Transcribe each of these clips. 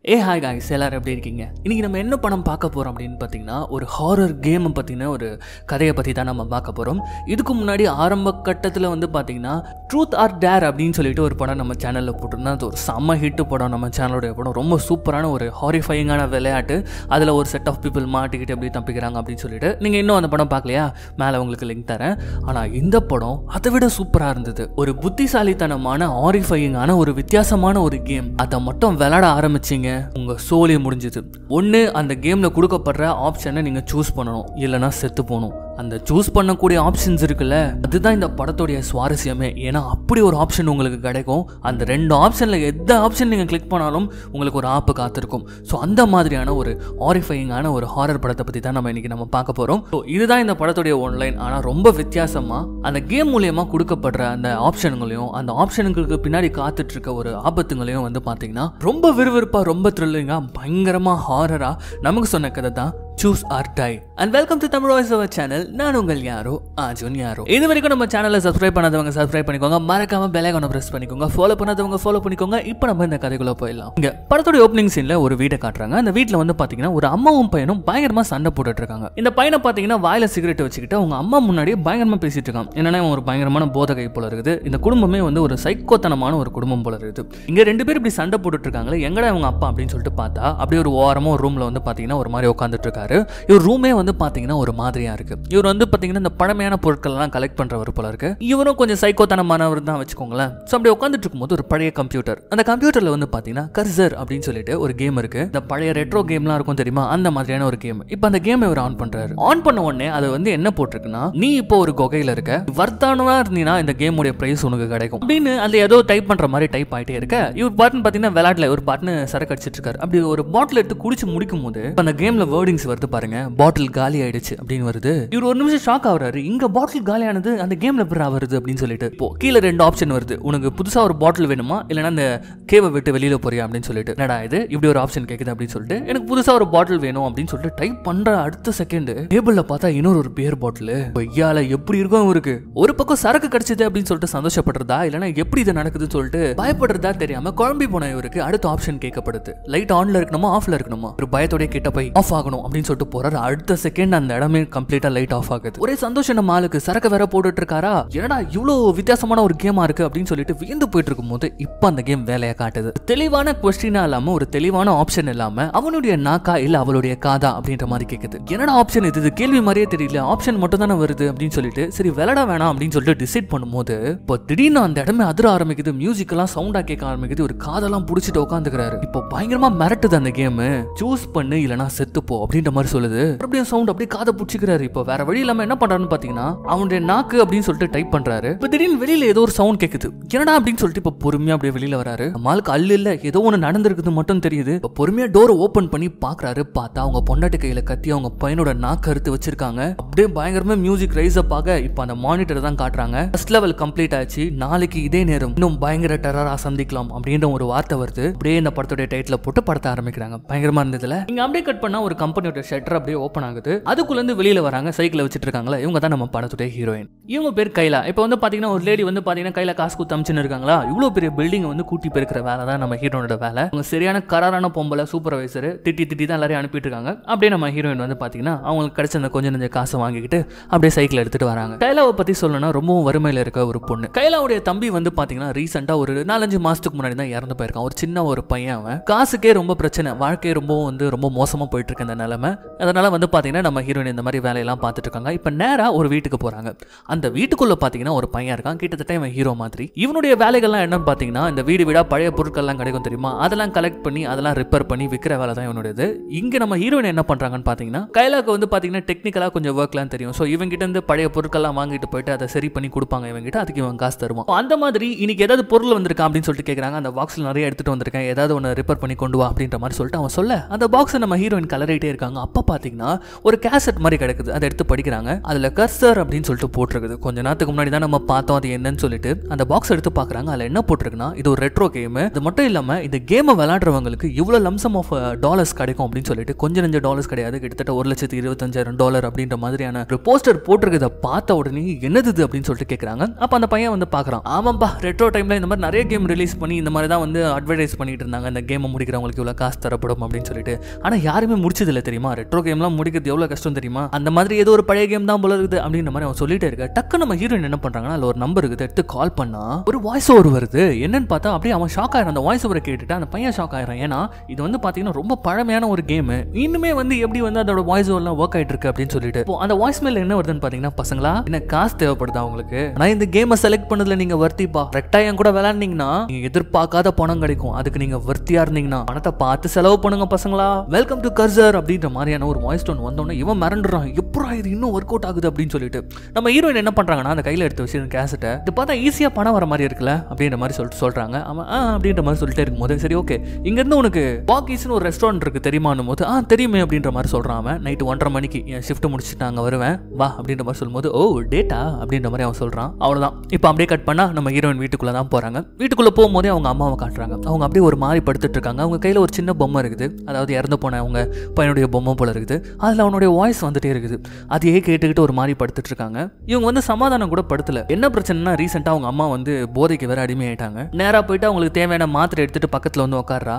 Hi guys, எல்லாரும் எப்படி இருக்கீங்க? இன்றைக்கி நம்ம என்ன படம் பார்க்க போகிறோம் அப்படின்னு பார்த்தீங்கன்னா, ஒரு ஹாரர் கேமை பற்றின ஒரு கதையை பற்றி தான் நம்ம பார்க்க போகிறோம். இதுக்கு முன்னாடி ஆரம்ப கட்டத்தில் வந்து பார்த்தீங்கன்னா ட்ரூத் ஆர் டேர் அப்படின்னு சொல்லிட்டு ஒரு படம் நம்ம சேனலில் போட்டிருந்தோம். அது ஒரு செம்ம ஹிட்டு படம், நம்ம சேனலுடைய படம். ரொம்ப சூப்பரான ஒரு ஹாரிஃபையிங்கான விளையாட்டு. அதில் ஒரு செட் ஆஃப் பீப்புள் மாட்டிக்கிட்டு எப்படி தப்பிக்கிறாங்க அப்படின்னு சொல்லிட்டு. நீங்கள் இன்னும் அந்த படம் பார்க்கலையா? மேலே உங்களுக்கு லிங்க் தரேன். ஆனால் இந்த படம் அதை விட சூப்பராக இருந்தது. ஒரு புத்திசாலித்தனமான ஹாரிஃபையிங்கான ஒரு வித்தியாசமான ஒரு கேம். அதை மட்டும் விளையாட ஆரம்பிச்சிங்க, உங்க சோலி முடிஞ்சது. ஒன்று, அந்த கேமில் கொடுக்கப்படுற ஆப்ஷனை நீங்கள் சூஸ் பண்ணணும், இல்லைனா செத்து போகணும். அந்த சூஸ் பண்ணக்கூடிய ஆப்ஷன்ஸ் இருக்குல்ல, அதுதான் இந்த படத்துடைய சுவாரஸ்யமே. ஏன்னா அப்படி ஒரு ஆப்ஷன் உங்களுக்கு கிடைக்கும். அந்த ரெண்டு ஆப்ஷனில் எந்த ஆப்ஷன் நீங்கள் கிளிக் பண்ணாலும் உங்களுக்கு ஒரு ஆப்பு காத்திருக்கும். ஸோ அந்த மாதிரியான ஒரு ஹாரிஃபையிங்கான ஒரு ஹாரர் படத்தை பற்றி தான் நம்ம இன்னைக்கு நம்ம பார்க்க போகிறோம். ஸோ இதுதான் இந்த படத்துடைய ஒன்லைன். ஆனால் ரொம்ப வித்தியாசமாக அந்த கேம் மூலியமாக கொடுக்கப்படுற அந்த ஆப்ஷனுங்களையும் அந்த ஆப்ஷனுங்களுக்கு பின்னாடி காத்துட்டு இருக்க ஒரு ஆபத்துங்களையும் வந்து பார்த்தீங்கன்னா ரொம்ப விறுவிறுப்பாக, ரொம்ப த்ரில்லிங்காக, பயங்கரமாக ஹாரராக நமக்கு சொன்ன கதை தான் Choose or Die. And welcome to Tamil Voice Over channel. நான் உங்கள் யாரோ ஆஜுன் யாரோ. இது வரைக்கும் நம்ம சேனலை சப்ஸ்கிரைப் பண்ணாதவங்க சப்ஸ்கிரைப் பண்ணிக்கோங்க, மறக்காம பெல் ஐகானை பிரஸ் பண்ணிக்கோங்க, ஃபாலோ பண்ணாதவங்க ஃபாலோ பண்ணிக்கோங்க. இப்போ நம்ம இந்த கதைக்குள்ள போயிடலாம். இங்க படத்தோட ஓப்பனிங் சீன்ல ஒரு வீட்டை காட்டுறாங்க. அந்த வீட்டில் வந்து பாத்தீங்கன்னா ஒரு அம்மாவும் பையனும் பயங்கரமா சண்டை போட்டுட்டு இருக்காங்க. இந்த பையனை பாத்தீங்கன்னா வாயில சிகரெட் வச்சுக்கிட்டு அவங்க அம்மா முன்னாடியே பயங்கரமா பேசிட்டு இருக்கான். என்னன்னா ஒரு பயங்கரமான போதகை போல இருக்குது. இந்த குடும்பமே வந்து ஒரு சைக்கோத்தனமான ஒரு குடும்பம் போல இருக்குது. இங்க ரெண்டு பேர் இப்படி சண்டை போட்டுட்டு இருக்காங்களே, எங்கடா அவங்க அப்பா அப்படின்னு சொல்லிட்டு பார்த்தா அப்படியே ஒரு ஓரமா ஒரு ரூம்ல வந்து பாத்தீங்கன்னா ஒரு மாதிரி உட்காந்துட்டு இருக்காரு. இவர் ரூமே வந்து பாத்தீங்கன்னா ஒரு மாதிரியா இருக்கு. இவர் வந்து பாத்தீங்கன்னா இந்த பழமையான பொருட்கள் எல்லாம் கலெக்ட் பண்றவர் போல இருக்கு. இவரும் கொஞ்சம் சைக்கோத்தனமானவர் தான் வச்சுக்கோங்களேன். ஸோ அப்படி உட்காந்துட்டு இருக்கும்போது ஒரு பழைய கம்ப்யூட்டர், அந்த கம்ப்யூட்டர்ல வந்து பாத்தீங்கன்னா கர்சர் அப்படின்னு சொல்லிட்டு ஒரு கேம் இருக்கு. இந்த பழைய ரெட்ரோ கேம்லாம் இருக்கும் தெரியுமா, அந்த மாதிரியான ஒரு கேம். இப்போ அந்த கேம் இவர் ஆன் பண்றாரு. ஆன் பண்ண உடனே அது வந்து என்ன போட்டிருக்குன்னா, நீ இப்போ ஒரு குகையில இருக்க, வர்த்தானவா இருந்தீங்கன்னா இந்த கேமுடைய பிரைஸ் உனக்கு கிடைக்கும் அப்படின்னு அதுல ஏதோ டைப் பண்ற மாதிரி டைப் ஆயிட்டே இருக்க. இவர் பாட்டுன்னு பாத்தீங்கன்னா விளையாட்டுல ஒரு பாட்டுன்னு சரக்கு அடிச்சிட்டு இருக்காரு. அப்படி ஒரு பாட்டில் எடுத்து குடிச்சு முடிக்கும் போது அந்த கேம்ல வேர்டிங்ஸ் வருது பாருங்க, பாட்டில் காலி ஆயிடுச்சு அப்படின்னு வருது. இவர் ஒரு நிமிஷம் ஷாக் ஆகுறாரு. இங்க பாட்டில் காலியானது அந்த கேம்ல எப்படி வருது அப்படின்னு சொல்லிட்டு. இப்போ கீழே ரெண்டு ஆப்ஷன் வருது, உனக்கு புதுசா ஒரு பாட்டில் வேணுமா இல்லைன்னா அந்த கேவை விட்டு வெளியில போறியா அப்படின்னு சொல்லிட்டு. என்னடா இது இப்படி ஒரு ஆப்ஷன் கேக்குது அப்படின்னு சொல்லிட்டு எனக்கு புதுசா ஒரு பாட்டில் வேணும் அப்படின்னு சொல்லிட்டு டைப் பண்ற அடுத்த செகண்ட் டேபிள்ல பார்த்தா இன்னொரு பியர் பாட்டில். ஐயால எப்படி இருக்கும் இவருக்கு. ஒரு பக்கம் சரக்கு கிடைச்சது அப்படின்னு சொல்லிட்டு சந்தோஷப்படுறதா இல்லைன்னா எப்படி இது நடக்குதுன்னு சொல்லிட்டு பயப்படுறதா தெரியாம குழம்பி போன இவருக்கு அடுத்த ஆப்ஷன் கேட்கப்படுது. லைட் ஆன்ல இருக்கணுமா ஆஃப்ல இருக்கணுமா. ஒரு பயத்தோட கிட்ட போய் ஆஃப் ஆகணும் அப்படின்னு சொல்லிட்டு போறாரு. அடுத்த செகண்ட் அந்த இடமே கம்ப்ளீட்டா லைட் ஆஃப் ஆகுது. ஒரே சந்தோஷம் நம்ம ஆளுக்கு. சரக்கு வேற போட்டுட்டு இருக்காரா, என்னடா இவ்வளவு வித்தியாசமான ஒரு கேமா இருக்கு அப்படின்னு சொல்லிட்டு வியந்து போயிட்டு இருக்கும் போது இப்ப அந்த கேம் வேலையை காட்டுது. தெளிவான கொஸ்டினா இல்லாம ஒரு தெளிவான ஆப்ஷன் இல்லாம அவனுடைய நாக்கா இல்ல அவளுடைய காதா அப்படின்ற மாதிரி கேக்குது. என்னடா ஆப்ஷன் இது கேள்வி மாதிரியே தெரியல, ஆப்ஷன் மட்டும் தானே வருது அப்படின்னு சொல்லிட்டு சரி விளையாட வேணாம் அப்படின்னு சொல்லிட்டு டிசைட் பண்ணும்போது இப்போ திடீர்னு அந்த இடமே அதிர ஆரம்பிக்குது. மியூசிக் எல்லாம் சவுண்டா கேட்க ஆரம்பிக்குது. ஒரு காதெல்லாம் புடிச்சிட்டு உட்காந்துக்கிறாரு. இப்போ பயங்கரமா மிரட்டுது அந்த கேம். சூஸ் பண்ணு இல்லனா செத்து போ அப்படின்ற மாதிரி சொல்லுது. மறுபடியும் சவுண்ட் அப்படியே காதை புடிச்சிக்கிறாரு. இப்போ வேற வழி இல்லாம என்ன பண்றாருன்னு பாத்தீங்கன்னா அவனுடைய நாக்கு அப்படின்னு சொல்லிட்டு டைப் பண்றாரு. இப்போ திடீர்னு வெளியில ஏதோ ஒரு சவுண்ட் கேக்குது. என்னடா அப்படின்னு சொல்லிட்டு இப்போ பொறுமையா அப்படியே வெளியில வராரு. நம்மளுக்கு அல்ல இல்ல ஏதோ ஒண்ணு நடந்திருக்குது மட்டும் தெரியுது. இப்போ பொறுமையா டோரை ஓபன் பண்ணி பாக்குறாரு. பார்த்தா அவங்க பொண்டாட்டி கையில கத்தி அவங்க பையனோட நாக்கு அறுத்து வச்சிருக்காங்க. அப்படியே பயங்கரமா மியூசிக் ரைஸ் அப் ஆக இப்போ அந்த மானிட்டர் தான் காட்டுறாங்க. ஃபர்ஸ்ட் லெவல் கம்ப்ளீட் ஆச்சு. நாளைக்கு இதே நேரம் இன்னும் பயங்கர டெரரா சந்திக்கலாம் அப்படின்ற ஒரு வார்த்தை வருது. அப்படியே இந்த படத்தோட டைட்டில் போட்டு படத்தை ஆரம்பிக்கிறாங்க. பயங்கரமா இருந்ததுல இங்க அப்படியே கட் பண்ணா ஒரு கம்பெனியோட ஷட்டர் அப்படியே ஓபன் ஆகுது. அதுக்குள்ள இருந்து வெளியில வராங்க. சைக்கிள் வச்சிட்டு இருக்காங்களா, இவங்க தான் நம்ம படத்துடைய ஹீரோயின். இவங்க பேர் கைலா. இப்போ வந்து பாத்தீங்கன்னா ஒரு லேடி வந்து பாத்தீங்கன்னா கையில காசு குத்து அமிச்சுன்னு இருக்காங்களா. இவ்வளவு பெரிய பில்டிங் வந்து கூட்டி பெருக்கிற வேலை தான் நம்ம ஹீரோனோட வேலை. அவங்க சரியான கராரான பொம்பளை சூப்பர்வைசர். திட்டி தான் எல்லாரையும் அனுப்பிட்டு இருக்காங்க. அப்படியே நம்ம ஹீரோயின் வந்து பாத்தீங்கன்னா அவங்களுக்கு கிடைச்ச அந்த கொஞ்சம் நெஞ்ச காசை வாங்கிக்கிட்டு அப்படியே சைக்கிள் எடுத்துட்டு வராங்க. கைலாவை பத்தி சொல்லணும்னா ரொம்பவும் வறுமையில இருக்க ஒரு பொண்ணு. கைலாவுடைய தம்பி வந்து பாத்தீங்கன்னா ரீசெண்டா ஒரு 4-5 மாசத்துக்கு முன்னாடி தான் இறந்து போயிருக்கான். ஒரு சின்ன ஒரு பையன். அவன் காசுக்கே ரொம்ப பிரச்சனை, வாழ்க்கை ரொம்ப மோசமா போயிட்டு இருக்கு அந்த நிலைமை. அதனால வந்து பாத்தீங்கன்னா நம்ம ஹீரோயின் இந்த மாதிரி வேலையெல்லாம் பார்த்துட்டு இருக்காங்க. இப்ப நேரா ஒரு வீட்டுக்கு போறாங்க. அந்த வீட்டுக்குள்ள பாத்தீங்கன்னா ஒரு பையன் இருக்கான். கிட்டத்தட்ட இவன் ஹீரோ மாதிரி. இவனுடைய வேலைகள்லாம் என்னன்னு பாத்தீங்கன்னா இந்த வீடா பழைய பொருட்கள் எல்லாம் கிடைக்கும் தெரியுமா, அதெல்லாம் கலெக்ட் பண்ணி அதெல்லாம் ரிப்பேர் பண்ணி விற்கிற வேலை தான் இவனுடையது. இங்க நம்ம ஹீரோயின் என்ன பண்றாங்கன்னு பாத்தீங்கன்னா கைலாக்கு வந்து பாத்தீங்கன்னா டெக்னிக்கலா கொஞ்சம் ஒர்க்லாம் தெரியும். சோ இவங்க கிட்ட இருந்து பழைய பொருட்கள்லாம் வாங்கிட்டு போயிட்டு அதை சரி பண்ணி கொடுப்பாங்க இவங்க கிட்ட. அதுக்கு இவன் காசு தருவான். அந்த மாதிரி இன்னைக்கு ஏதாவது பொருள் வந்திருக்கா அப்படின்னு சொல்லிட்டு கேக்குறாங்க. அந்த பாக்ஸ்ல நிறைய எடுத்துட்டு வந்திருக்கேன், ஏதாவது ஒன்று ரிப்பேர் பண்ணி கொண்டு வா அப்படின்ற மாதிரி சொல்லிட்டு அவன் சொல்ல அந்த பாக்ஸை நம்ம ஹீரோயின் கலரிட்டே இருக்காங்க. அவங்க அப்பா பாத்தீங்கன்னா ஒரு கேசட் மாதிரி கிடக்குது, அதை எடுத்து படிக்கிறாங்க. அதுல கர்சர் அப்படின்னு சொல்லிட்டு போட்டிருக்குது. கொஞ்ச நேரத்துக்கு முன்னாடி தான் நம்ம பார்த்தோம் அது என்னன்னு சொல்லிட்டு அந்த பாக்ஸ் எடுத்து பாக்குறாங்க. அதுல என்ன போட்டிருக்குன்னா இது ஒரு ரெட்ரோ கேம். இது மட்டும் இல்லாம இந்த கேமை விளையாடுறவங்களுக்கு இவ்வளவு லம்சம் ஆஃப் டாலர்ஸ் கிடைக்கும் அப்படின்னு சொல்லிட்டு கொஞ்சம் நெஞ்ச டாலர்ஸ் கிடையாது, கிட்டத்தட்ட $1,25,000 அப்படின்ற மாதிரியான ஒரு போஸ்டர் போட்டிருக்கிறத பார்த்த உடனே என்னது இது அப்படின்னு சொல்லிட்டு கேட்கறாங்க. அப்ப அந்த பையன் வந்து பாக்குறான், ஆமாப்பா ரெட்ரோ டைம்ல இந்த மாதிரி நிறைய கேம் ரிலீஸ் பண்ணி இந்த மாதிரி தான் வந்து அட்வர்டைஸ் பண்ணிட்டு இருந்தாங்க, இந்த கேமை முடிக்கிறவங்களுக்கு இவ்வளவு காசு தரப்படும் அப்படின்னு சொல்லிட்டு. ஆனா யாருமே முடிச்சது இல்லை தெரியுமா, ரெட்ரோ கேம்லாம் முடிக்கிறது எவ்வளவு கஷ்டம் தெரியுமா, அந்த மாதிரி ஏதோ ஒரு பழைய கேம் தான் போல இருக்குது அப்படின்ற மாதிரி அவன் சொல்லிட்டே இருக்க. டக்கு நம்ம ஹீரோயின் என்ன பண்றாங்கன்னா அதுல ஒரு நம்பர் இருக்குது, எடுத்து கால் பண்ணா ஒரு வாய்ஸ் ஓவர் வருது. என்னன்னு பார்த்தா அப்படியே அவன் ஷாக் ஆயிரம். அந்த வாய்ஸ் ஓவரை கேட்டுட்டு அந்த பையன் ஷாக் ஆயிரம். ஏன்னா இது வந்து பாத்தீங்கன்னா ரொம்ப பழமையான ஒரு கேம், இன்னுமே வந்து எப்படி வந்து அதோட வாய்ஸ் ஓவர்லாம் ஒர்க் ஆயிட்டு இருக்கு அப்படின்னு சொல்லிட்டு. அந்த வாய்ஸ் மேல என்ன வருதுன்னு பாத்தீங்கன்னா, பசங்களா என்ன காசு தேவைப்படுதா உங்களுக்கு, நான் இந்த கேமை செலக்ட் பண்ணதுல நீங்க வர்த்திப்பா, கரெக்டா என் கூட விளையாடுனீங்கன்னா நீங்க எதிர்பார்க்காத பணம் கிடைக்கும், அதுக்கு நீங்க வர்த்தியா இருந்தீங்கன்னா பணத்தை பார்த்து செலவு பண்ணுங்க பசங்களா, வெல்கம் டு கர்சர் அப்படின்ற மாதிரியான ஒரு வாய்ஸ் டோன் வந்தோடனே இவன் மிரண்டுறான், எப்படா இது இன்னும் ஒர்க் அவுட் ஆகுது அப்படின்னு சொல்லிட்டு. நம்ம ஹீரோயின் என்ன பண்றாங்கன்னா அந்த கையில எடுத்து வச்சு கேசட்டை இது பார்த்தா ஈஸியா பணம் வர மாதிரி இருக்குல்ல அப்படின்ற மாதிரி சொல்லிட்டு சொல்றாங்க. அவன் அப்படின்ற மாதிரி சொல்லிட்டே இருக்கும்போது சரி ஓகே இங்க இருந்து உனக்கு வாக்கீஸ்னு ஒரு ரெஸ்டாரண்ட் இருக்கு தெரியுமான்னும் போது தெரியுமே அப்படின்ற மாதிரி சொல்றான். அவன் நைட்டு 1:30 மணிக்கு என் ஷிஃப்ட் முடிச்சுட்டு நாங்க வருவேன் வா அப்படின்ற மாதிரி சொல்லும்போது ஓ டேட்டா அப்படின்ற மாதிரி அவன் சொல்றான். அவ்வளவுதான். இப்போ அப்படியே கட் பண்ணா நம்ம ஹீரோயின் வீட்டுக்குள்ள தான் போறாங்க. வீட்டுக்குள்ள போகும்போதே அவங்க அம்மாவை காட்டுறாங்க. அவங்க அப்படியே ஒரு மாதிரி படுத்துட்டு இருக்காங்க. அவங்க கையில ஒரு சின்ன பொம்மை இருக்குது, அதாவது இறந்து போன அவங்க பையனுடைய பொம்மை போல இருக்குது. அதுல அவனுடைய வாய்ஸ் வந்துட்டே இருக்குது. அதையே கேட்டுக்கிட்டு ஒரு மாதிரி படுத்துட்டு இருக்காங்க. இவங்க வந்து சமாதானம் கூட படுத்தல. என்ன பிரச்சனைனா ரீசெண்டா அவங்க அம்மா வந்து போதைக்கு வேற அடிமையாயிட்டாங்க. நேரா போயிட்டு அவங்களுக்கு தேவையான மாத்திரை எடுத்துட்டு பக்கத்துல வந்து உட்கார்றா.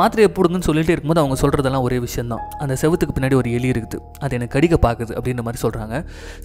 மாத்திரையை போடுங்கன்னு சொல்லிட்டு இருக்கும்போது அவங்க சொல்றதெல்லாம் ஒரே விஷயம் தான். அந்த செவுத்துக்கு பின்னாடி ஒரு எலி இருக்குது, அது எனக்கு கடிக்க பாக்குது அப்படின்ற மாதிரி சொல்றாங்க.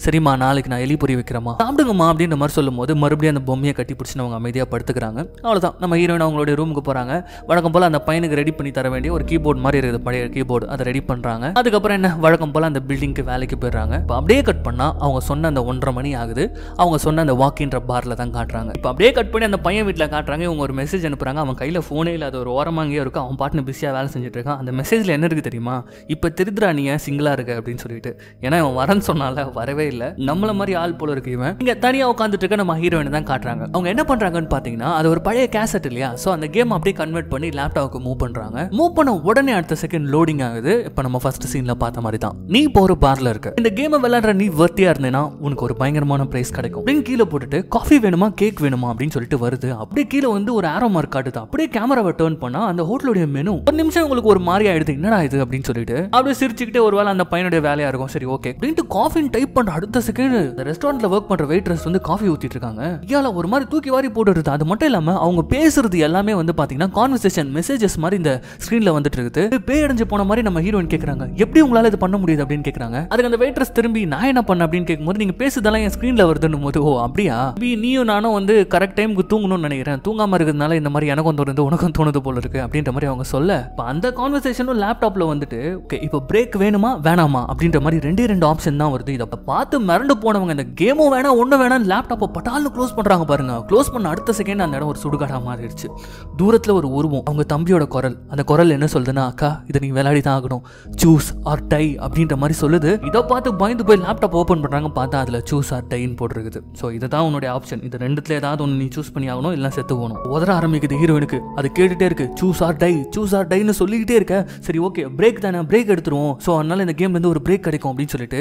சரிம்மா நாளைக்கு நான் எலி பொறி வைக்கிறேம்மா சாப்பிடுங்கம்மா அப்படின்ற மாதிரி சொல்லும் போது மறுபடியும் அந்த பொம்மையை கட்டி பிடிச்சு அவங்க அமைதியா படுத்துக்கிறாங்க. அவ்வளவுதான். நம்ம ஹீரோயின் அவங்களுடைய ரூமுக்கு போறாங்க. வழக்கம் போல அந்த பையனுக்கு ரெடி பண்ணி தர வேண்டிய ஒரு கீபோர்டு மாதிரி இருக்குது, பழைய கீபோர்டு, அதை ரெடி பண்றாங்க. அதுக்கப்புறம் என்ன வழக்கம் போல அந்த பில்டிங்க்கு வேலைக்கு போயிடுறாங்க. இப்போ அப்படியே கட் பண்ணா அவங்க சொன்ன அந்த 1:30 மணி ஆகுது. அவங்க சொன்ன அந்த வாக்கின்ற பார்ல தான் காட்டுறாங்க. இப்போ அப்படியே கட் பண்ணி அந்த பையன் வீட்டில் காட்டுறாங்க. இவங்க ஒரு மெசேஜ் அனுப்புறாங்க. அவன் கையில போனே இல்லை, அது ஒரு ஓரமாங்கே இருக்கும். அவன் பாட்டுன்னு பிஸியா வேலை செஞ்சுட்டு இருக்கான். அந்த மெசேஜ்ல என்ன இருக்கு தெரியுமா, இப்போ தெரிதுரா நீ சிங்கிளா இருக்க அப்படின்னு சொல்லிட்டு. ஏன்னா இவன் வரன்னு சொன்னால வரவே இல்லை, நம்மள மாதிரி ஆள் போல இருக்கு இவன். இங்க தனியா உட்காந்துட்டு இருக்க நம்ம ஹீரோயின் தான் காட்டுறாங்க. அவங்க என்ன பண்றாங்கன்னு பாத்தீங்கன்னா அது ஒரு பழைய கேசட் இல்லையா, சோ அந்த கேம் அப்படியே கன்வெர்ட் பண்ணி லேப்டாப்புக்கு மூவ் பண்றாங்க. மூவ் பண்ண உடனே அடுத்த செகண்ட் லோடிங் ஆகுது. இப்போ நம்ம ஃபர்ஸ்ட் சீன்ல பார்த்த மாதிரி தான். நீ இப்போ ஒரு பார்ல இருக்க, இந்த கேமை விளையாடுற நீ வர்த்தியா இருந்தேன்னா உனக்கு ஒரு பயங்கரமான பிரைஸ் கிடைக்கும் அப்படின்னு கீழே போட்டுட்டு காஃபி வேணுமா கேக் வேணுமா அப்படின்னு சொல்லிட்டு வருது. அப்படியே கீழே வந்து ஒரு ஆரோ மார்க் காட்டுது. அப்படியே கேமராவை டர்ன் பண்ணா அந்த ஹோட்டலுடைய மெனு ஒரு நிமிஷம் உங்களுக்கு ஒரு மாதிரி ஆயிடுது, என்னடா இது அப்படின்னு சொல்லிட்டு அப்படியே சிரிச்சுக்கிட்டே ஒரு வேளை அந்த பையனுடைய வேலையா இருக்கும். சரி ஓகே அப்படின்ட்டு காஃபின்னு டைப் பண்ற அடுத்த செகண்ட் இந்த ரெஸ்டாரண்ட்ல ஒர்க் பண்ற வெயிட்ரஸ் வந்து காஃபி ஊத்திட்டு இருக்காங்க. இயால ஒரு மாதிரி தூக்கி வாரி போட்டுருது. அது மட்டும் இல்லாம அவங்க பேசுறது எல்லாமே வந்து பாத்தீங்கன்னா கான்வர்சேஷன் மெசேஜஸ் மாதிரி இந்த ஸ்கிரீன்ல வந்துட்டு இருக்குது. பேய் அடைஞ்சு போன மாதிரி நம்ம ஹீரோயின் கேக்குறாங்க, எப்படி உங்களால இது பண்ண முடியுது அப்படின்னு கேக்குறாங்க. அதுக்கு அந்த வெயிட்ரஸ் திரும்பி நான் என்ன பண்ண அப்படின்னு கேட்கும்போது நீங்க பேசுறதெல்லாம் என் ஸ்கிரீன்ல வருதுன்னு போது ஓ அப்படியா நீயும் நானும் வந்து கரெக்ட் டைமுக்கு தூங்கணும்னு நினைக்கிறேன், தூங்காம இருக்கிறதுனால இந்த மாதிரி எனக்கும் தோணுது உனக்கும் தோணுது போல இருக்கு அப்படின்ற மாதிரி அவங்க சொல்ல அந்த கான்வர்சேஷனும் லேப்டாப்ல வந்துட்டு இப்போ பிரேக் வேணுமா வேணாமா அப்படின்ற மாதிரி ரெண்டு ஆப்ஷன் தான் வருது. இதை பார்த்து மிரண்டு போனவங்க இந்த கேமும் வேணாம் ஒன்னும் வேணாம் லேப்டாப்பை பட்டால்னு க்ளோஸ் பண்றாங்க பாருங்க. க்ளோஸ் பண்ண அடுத்த செகண்ட் அந்த இடம் ஒரு சுடுகாடா மாறிடுச்சு. தூரத்துல ஒரு உருவம், அவங்க தம்பியோட குரல். அந்த குரல் என்ன சொல்லுதுன்னா, அக்கா இதை நீங்க விளையாடி தான் ஆகணும், சூஸ் ஆர் டை அப்படின்ற மாதிரி சொல்லுது. இதை பார்த்து பயந்து போய் லேப்டாப் ஓபன் பண்றாங்க. பார்த்தா அதுல சூஸ் ஆர் டைன்னு போட்டுருக்குது. ஸோ இதுதான் உன்னுடைய ஆப்ஷன், இது ரெண்டுத்துல ஏதாவது ஒன்று நீ சூஸ் பண்ணி ஆகணும், இல்லை செத்து போகணும். உதற ஆரம்பிக்குது ஹீரோயினுக்கு. அது கேட்டுட்டே இருக்கு, சூஸ் ஆர் டைன்னு சொல்லிக்கிட்டே இருக்க. சரி ஓகே பிரேக் தானே, பிரேக் எடுத்துருவோம், ஸோ அதனால இந்த கேம்ல இருந்து ஒரு பிரேக் கிடைக்கும் அப்படின்னு சொல்லிட்டு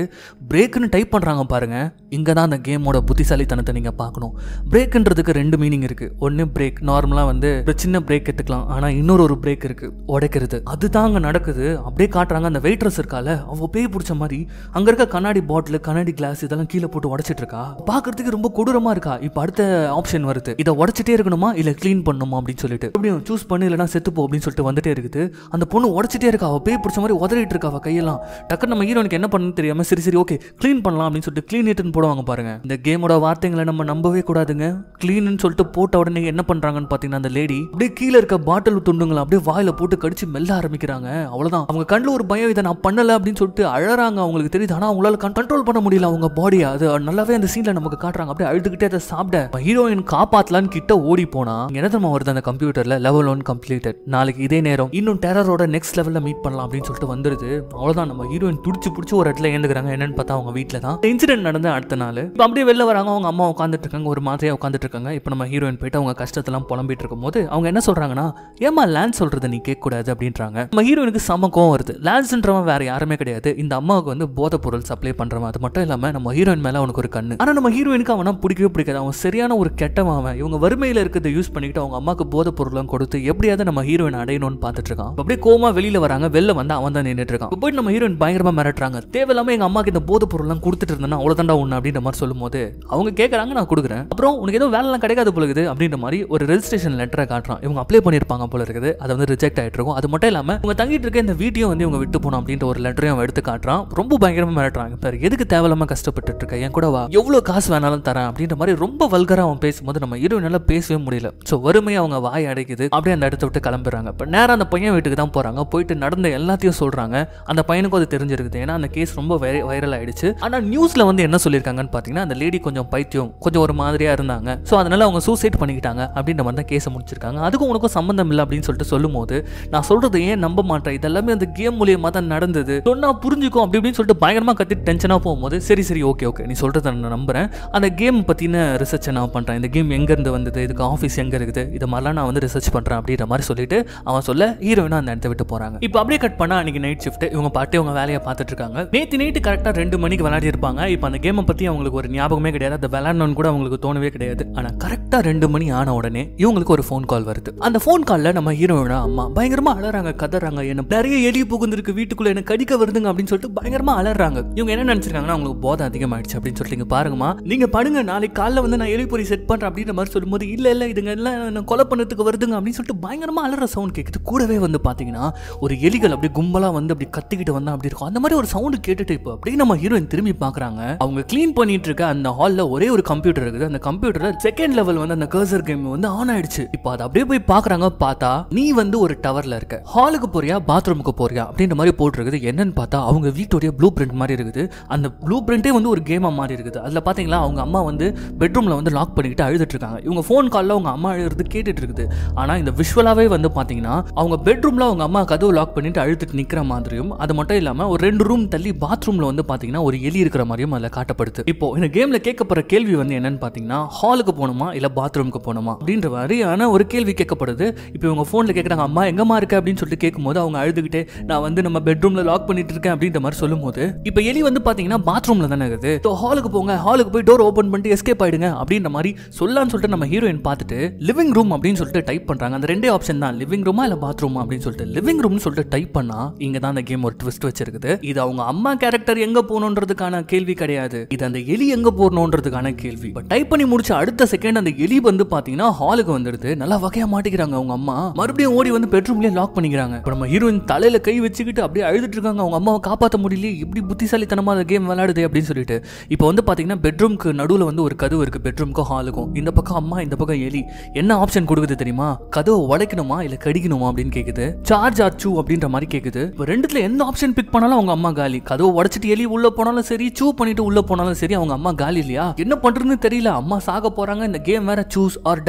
பிரேக்னு டைப் பண்றாங்க பாருங்க. இங்க தான் அந்த கேமோட புத்திசாலித்தனத்தை நீங்க பார்க்கணும். பிரேக்ன்றதுக்கு ரெண்டு மீனிங் இருக்கு. ஒன்னு பிரேக் நார்மலா வந்து ஒரு சின்ன பிரேக் எடுத்துக்கலாம், ஆனா இன்னொரு ஒரு பிரேக் இருக்கு உடைக்கிறது. அதுதான் அங்க நடக்குது. அப்படியே காட்டுறாங்க. அந்த வெயிட்ரஸ் இருக்கால அவ பேய் பிடிச்ச மாதிரி அங்க இருக்க கண்ணாடி பாட்டில் கண்ணாடி கிளாஸ் இதெல்லாம் கீழே போட்டு உடைச்சிட்டு இருக்கா. பாக்குறதுக்கு ரொம்ப கொடூரமா இருக்கா. இப்ப அடுத்த ஆப்ஷன் வருது, இதை உடைச்சிட்டே இருக்கணுமா இல்ல கிளீன் பண்ணணுமா அப்படின்னு சொல்லிட்டு எப்படியும் சூஸ் பண்ணு இல்லைன்னா செத்துப்போ அப்படின்னு சொல்லிட்டு வந்துட்டே இருக்குது. அந்த பொண்ணு உடைச்சிட்டே இருக்கா. அவ பேய் பிடிச்ச மாதிரி உதறிட்டு இருக்கா அவ கையெல்லாம். டக்குன்னு நம்ம ஹீரோனுக்கு என்ன பண்ணு தெரியாம சரி ஓகே கிளீன் பண்ணலாம் அப்படின்னு சொல்லிட்டு கிளீன் இட்னு போடுவாங்க பாருங்க. இந்த கேமோட வார்த்தைகளை நம்ம நம்பவே கூடாதுங்க. கிளீன் சொல்லிட்டு போட்ட உடனே என்ன பண்றாங்கன்னு பாத்தீங்கன்னா அந்த லேடி அப்படியே கீழே இருக்க பாட்டில் துண்டுங்களை அப்படியே வாயில போட்டு கடிச்சு மெல்ல ஆரம்பிக்கிறாங்க. அவ்வளவுதான். அவங்க கண்ணுல ஒரு பயம், இதை நான் பண்ணல அப்படின்னு சொல்லிட்டு அழறாங்க. அவங்களுக்கு தெரியுது, ஆனா அவங்களால கண்ட்ரோல் பண்ண முடியல அவங்க பாடியை. அது நல்லாவே அந்த சீன்ல நமக்கு காட்டுறாங்க. அப்படியே அழுதுகிட்டே அதை சாப்பிட ஹீரோயின் காப்பாத்தலான்னு கிட்ட ஓடி போனா என்ன தெரியுமா வருது அந்த கம்ப்யூட்டர்ல, லெவல் 1 கம்ப்ளீட்டட், நாளைக்கு இதே நேரம் இன்னும் டெரரோட நெக்ஸ்ட் லெவல்ல மீட் பண்ணலாம் அப்படின்னு சொல்லிட்டு வந்துருது. அவ்வளவுதான். நம்ம ஹீரோயின் துடிச்சு பிடிச்சி ஒரு இடத்துல ஏந்துக்கிறாங்க. என்னன்னு பார்த்தா அவங்க வீட்டுல தான் இன்சிடென்ட் நடந்த அடுத்த நாள். இப்போ அப்படியே வெளில வராங்க. அவங்க அம்மா உட்காந்துட்டு இருக்காங்க, ஒரு மாதிரியா உட்காந்துட்டு இருக்காங்க. இப்போ நம்ம ஹீரோயின் போயிட்டு அவங்க கஷ்டத்தெல்லாம் புலம்பிட்டு இருக்கும் போது அவங்க என்ன சொல்றாங்கன்னா, ஏமா லேண்ட் சொல்றதை நீ கேட்க கூடாது அப்படின்றாங்க. நம்ம ஹீரோயினுக்கு சம கோவம் வருது. லான்ஸ்ன்றவன் வேற யாருமே கிடையாது, இந்த அம்மாவுக்கு வந்து போதை பொருள் சப்ளை பண்றவன். அது மட்டும் இல்லாம நம்ம ஹீரோயின் மேல அவனுக்கு ஒரு கண்ணு. ஆனா நம்ம ஹீரோயினுக்கு அவனா பிடிக்கவே பிடிக்காது. அவன் சரியான ஒரு கெட்டவன். அவன் இவங்க வறுமையில இருக்கிறத யூஸ் பண்ணிட்டு அவங்க அம்மாக்கு போதை பொருள்லாம் கொடுத்து எப்படியாவது நம்ம ஹீரோயின் அடையணும்னு பார்த்துட்டு இருக்கான். அப்படியே கோமா வெளியில வராங்க. வெளில வந்து அவன் தான் நின்றுட்டு இருக்கான். போயிட்டு நம்ம ஹீரோயின் பயங்கரமா மிரட்டுறாங்க. தேவையில்லாம எங்க அம்மாக்கு இந்த போதை பொருள்லாம் கொடுத்துட்டு இருந்தா அவ்வளவுதான்டா ஒண்ணு அப்படின்ற மாதிரி சொல்லும் போது அவங்க கேட்கறாங்க, நான் கொடுக்குறேன், அப்புறம் உனக்கு ஏதோ வேலைலாம் கிடைக்காது போல இருக்குது அப்படின்ற மாதிரி ஒரு ரெஜிஸ்ட்ரேஷன் லெட்டரை காட்டுறான். இவங்க அப்ளை பண்ணிருப்பாங்க போல இருக்குது. அது வந்து ரிஜெக்ட் ஆயிட்டு இருக்கும். அது மட்டும் இல்லாம இவங்க தங்கிட்டு இருக்க இந்த வீட்டையும் வந்து இவங்க விட்டு போனோம் அப்படின்ற ஒரு லெட்டரையும் எடுத்து காட்டுறான். ரொம்ப பயங்கரமா மிரட்டுறாங்க. எதுக்கு தேவையில்லாம கஷ்டப்பட்டு இருக்க, என் கூட வா, எவ்வளவு காசு வேணாலும் தரேன் அப்படின்ற மாதிரி ரொம்ப வல்கரா அவன் பேசும்போது நம்ம ஹீரோயினால பேசவே முடியல. சோ வறுமையை அவங்க வாய் அடைக்குது. அப்படியே அந்த இடத்த விட்டு கிளம்புறாங்க. இப்போ நேரம் அந்த பையன் வீட்டுக்கு தான் போறாங்க. போயிட்டு நடந்த எல்லாத்தையும் சொல்றாங்க. அந்த பையனுக்கும் அது தெரிஞ்சிருக்குது. ஏன்னா அந்த கேஸ் ரொம்ப வைரல் ஆயிடுச்சு. ஆனா நியூஸ்ல வந்து என்ன சொல்லியிருக்காங்கன்னு பாத்தீங்கன்னா, அந்த லேடி கொஞ்சம் பைத்தியம், கொஞ்சம் ஒரு மாதிரியா இருந்தாங்க. ஸோ அதனால அவங்க சூசைட் பண்ணிக்கிட்டாங்க அப்படின்ற மாதிரி தான் கேஸை முடிச்சிருக்காங்க. அதுக்கும் உனக்கும் சம்பந்தம் இல்லை அப்படின்னு சொல்லிட்டு சொல்லும் போது நான் சொல்றது ஏன் நம்ப மாட்டேன், இதெல்லாமே அந்த கேம் மூலியமா தான் நடந்தது, சொன்னா புரிஞ்சுக்கும் அப்படி அப்படின்னு சொல்லிட்டு பயங்கரமா கத்தி டென்ஷனா போகும்போது சரி சரி ஓகே ஓகே நீ சொல்றத நான் நம்புறேன். அந்த கேம் பத்தின ரிசர்ச் நான் பண்றேன். இந்த கேம் எங்க இருந்து வந்தது, இதுக்கு ஆஃபீஸ் எங்க இருக்குது, இது மாதிரிலாம் நான் வந்து ரிசர்ச் பண்றேன் அப்படின்ற மாதிரி சொல்லிட்டு அவன் சொல்ல ஹீரோயினா அந்த இடத்த விட்டு போறாங்க. இப்போ அப்படியே கட் பண்ணா அன்னைக்கு நைட் ஷிஃப்ட். இவங்க பாட்டு அவங்க வேலையை பார்த்துட்டு இருக்காங்க. நேற்று நைட்டு கரெக்டா 2 மணிக்கு விளையாடி இருப்பாங்க. இப்போ அந்த கேமை பத்தி அவங்களுக்கு ஒரு ஞாபகமே கிடையாது. அதை விளையாடணும்னு கூட அவங்களுக்கு தோணவே கிடையாது. ஆனா கரெக்டா 2 மணி ஆன உடனே இவங்களுக்கு ஒரு ஃபோன் கால் வருது. அந்த ஃபோன் கால்ல நம்ம ஹீரோயினா அம்மா பயங்கரமா அலறாங்க, கதறாங்க. என்ன நிறைய எலி புகுந்திருக்கு வீட்டுக்குள்ள, என்ன கடிக்க வருதுங்க அப்படின்னு சொல்லிட்டு பயங்கரமா அலறாங்க. இவங்க என்ன நினைச்சிருக்காங்கன்னா அவங்களுக்கு போதை அதிகமாயிடுச்சு அப்படின்னு சொல்லிட்டு, இங்க பாருங்கம்மா நீங்க படுங்க, நாளைக்கு காலைல வந்து நான் எலிப்பொறி செட் பண்றேன் அப்படின்ற மாதிரி சொல்லும்போது இல்ல இல்ல இதுங்க எல்லாம் கொலை பண்ணதுக்கு வருதுங்க அப்படின்னு சொல்லிட்டு பயங்கரமா அலற சவுண்ட் கேட்குது. கூடவே வந்து பாத்தீங்கன்னா ஒரு எலிகள் அப்படி கும்பலா வந்து அப்படி கத்திக்கிட்டு வந்தா அப்படி இருக்கும். அந்த மாதிரி ஒரு சவுண்ட் கேட்டுட்டு இப்போ அப்படியே நம்ம ஹீரோயின் திரும்பி பாக்குறாங்க. அவங்க கிளீன் பண்ணிட்டு இருக்க அந்த ஹால்ல ஒரே ஒரு கம்ப்யூட்டர் இருக்குது. அந்த கம்ப்யூட்டர்ல செகண்ட் லெவல் வந்து அந்த கர்சர் கேம் வந்து ஆன் ஆயிடுச்சு. இப்போ அதை அப்படியே போய் பாக்குறாங்க. பார்த்தா நீ வந்து ஒரு டவர்ல இருக்க, ஹாலுக்கு போறியா பாத்ரூமுக்கு போறியா அப்படின்ற மாதிரி போட்டுருக்குது. என்னன்னு பார்த்தா அவங்க வீட்டோடைய ப்ளூ பிரிண்ட் மாதிரி இருக்குது. அந்த ப்ளூ பிரிண்டே வந்து ஒரு கேமா மாதிரி இருக்குது. அதுல பாத்தீங்களா அவங்க அம்மா வந்து பெட்ரூம்ல வந்து லாக் பண்ணிக்கிட்டு அழுதுட்டு இருக்காங்க. இவங்க ஃபோன் கால்ல அவங்க அம்மா அழுது கேட்டுட்டு இருக்குது. ஆனா இந்த விஷுவலாவே வந்து பாத்தீங்கன்னா அவங்க பெட்ரூம்ல அவங்க அம்மா கதவு லாக் பண்ணிட்டு அழுதுட்டு நிக்கிற மாதிரியும், அது மட்டும் இல்லாம ஒரு 2 ரூம் தள்ளி பாத்ரூம்ல வந்து பாத்தீங்கன்னா ஒரு எலி இருக்கிற மாதிரியும் அதுல காட்டப்படுது. இப்போ இந்த கேம்ல கேட்கப்படுற கேள்வி வந்து என்னன்னு பாத்தீங்கன்னா, ஹாலுக்கு போகணுமா இல்ல பாத்ரூமுக்கு போகணுமா அப்படின்ற மாதிரியான ஒரு கேள்வி கேட்கப்படுது. இப்போ இவங்க போன்ல கேட்கறாங்க, அம்மா எங்கம்மா இருக்க அப்படின்னு சொல்லிட்டு கேட்கும்போது அவங்க அழுதுகிட்டே நான் வந்து நம்ம பெட்ரூம்ல லாக் பண்ணிட்டு இருக்கேன் அப்படின்ற மாதிரி சொல்லும் போது, இப்போ எலி வந்து பாத்தீங்கன்னா பாத்ரூம்ல தானே இருக்குது. ஸோ ஹாலுக்கு போங்க, ஹாலுக்கு போய் டோர் ஓபன் பண்ணிட்டு எஸ்கேப் ஆயிடுங்க அப்படின்ற மாதிரி சொல்லலாம்னு சொல்லிட்டு நம்ம ஹீரோயின் பார்த்துட்டு லிவிங் ரூம் அப்படின்னு சொல்லிட்டு டைப் பண்றாங்க. அந்த 2 ஆப்ஷன் தான், லிவிங் ரூமா இல்ல பாத்ரூமா அப்படின்னு சொல்லிட்டு. லிவிங் ரூம்னு சொல்லிட்டு டைப் பண்ணா இங்க தான் அந்த கேம் ஒரு ட்விஸ்ட் வச்சிருக்குது. இது அவங்க அம்மா கேரக்டர் எங்க போகணுன்றதுக்கான கேள்வி கிடையாது, இது அந்த எலி எங்க போகணுன்றதுக்கான கேள்வி. டைப் பண்ணி முடிச்ச அடுத்த செகண்ட் அந்த எலி வந்து பாத்தீங்கன்னா ஹாலுக்கு வந்துடுது. நல்லா வகையா மாட்டிக்கிறாங்க அவங்க அம்மா. மறுபடியும் ஓடி வந்து பெட்ரூம்லயே லாக் பண்ணிக்கிறாங்க. இப்போ நம்ம ஹீரோயின் தலையில கை வச்சுக்கிட்டு அப்படியே அழுதுட்டு இருக்காங்க. அவங்க அம்மாவை காப்பாற்ற முடியல, இப்படி புத்திசாலித்தனமா அந்த கேம் விளையாடுது அப்படின்னு சொல்லிட்டு. இப்போ வந்து பாத்தீங்கன்னா பெட்ரூம்க்கு நடுவுல வந்து ஒரு கதவு இருக்கு, பெட்ரூம்க்கும் ஹாலுக்கும். இந்த பக்கம் அம்மா, இந்த பக்கம் எலி. என்ன ஆப்ஷன் கொடுக்குது தெரியுமா? கதவை உடைக்கணுமா இல்ல கடிக்கணுமா அப்படின்னு கேக்குது. சார்ஜ் ஆர் சூ அப்படின்ற மாதிரி கேக்குது. இப்போ ரெண்டுத்துல எந்த ஆப்ஷன் பிக் பண்ணாலும் அவங்க அம்மா காலி. கதவை உடைச்சிட்டு எலி உள்ள போனாலும் சரி, சூ பண்ணிட்டு உள்ள போனாலும் சரி, அவங்க அம்மா காலி இல்லையா? என்ன பண்றதுன்னு தெரியல. அம்மா சாக போறாங்க. இந்த கேம் வேற சூஸ் ஆர்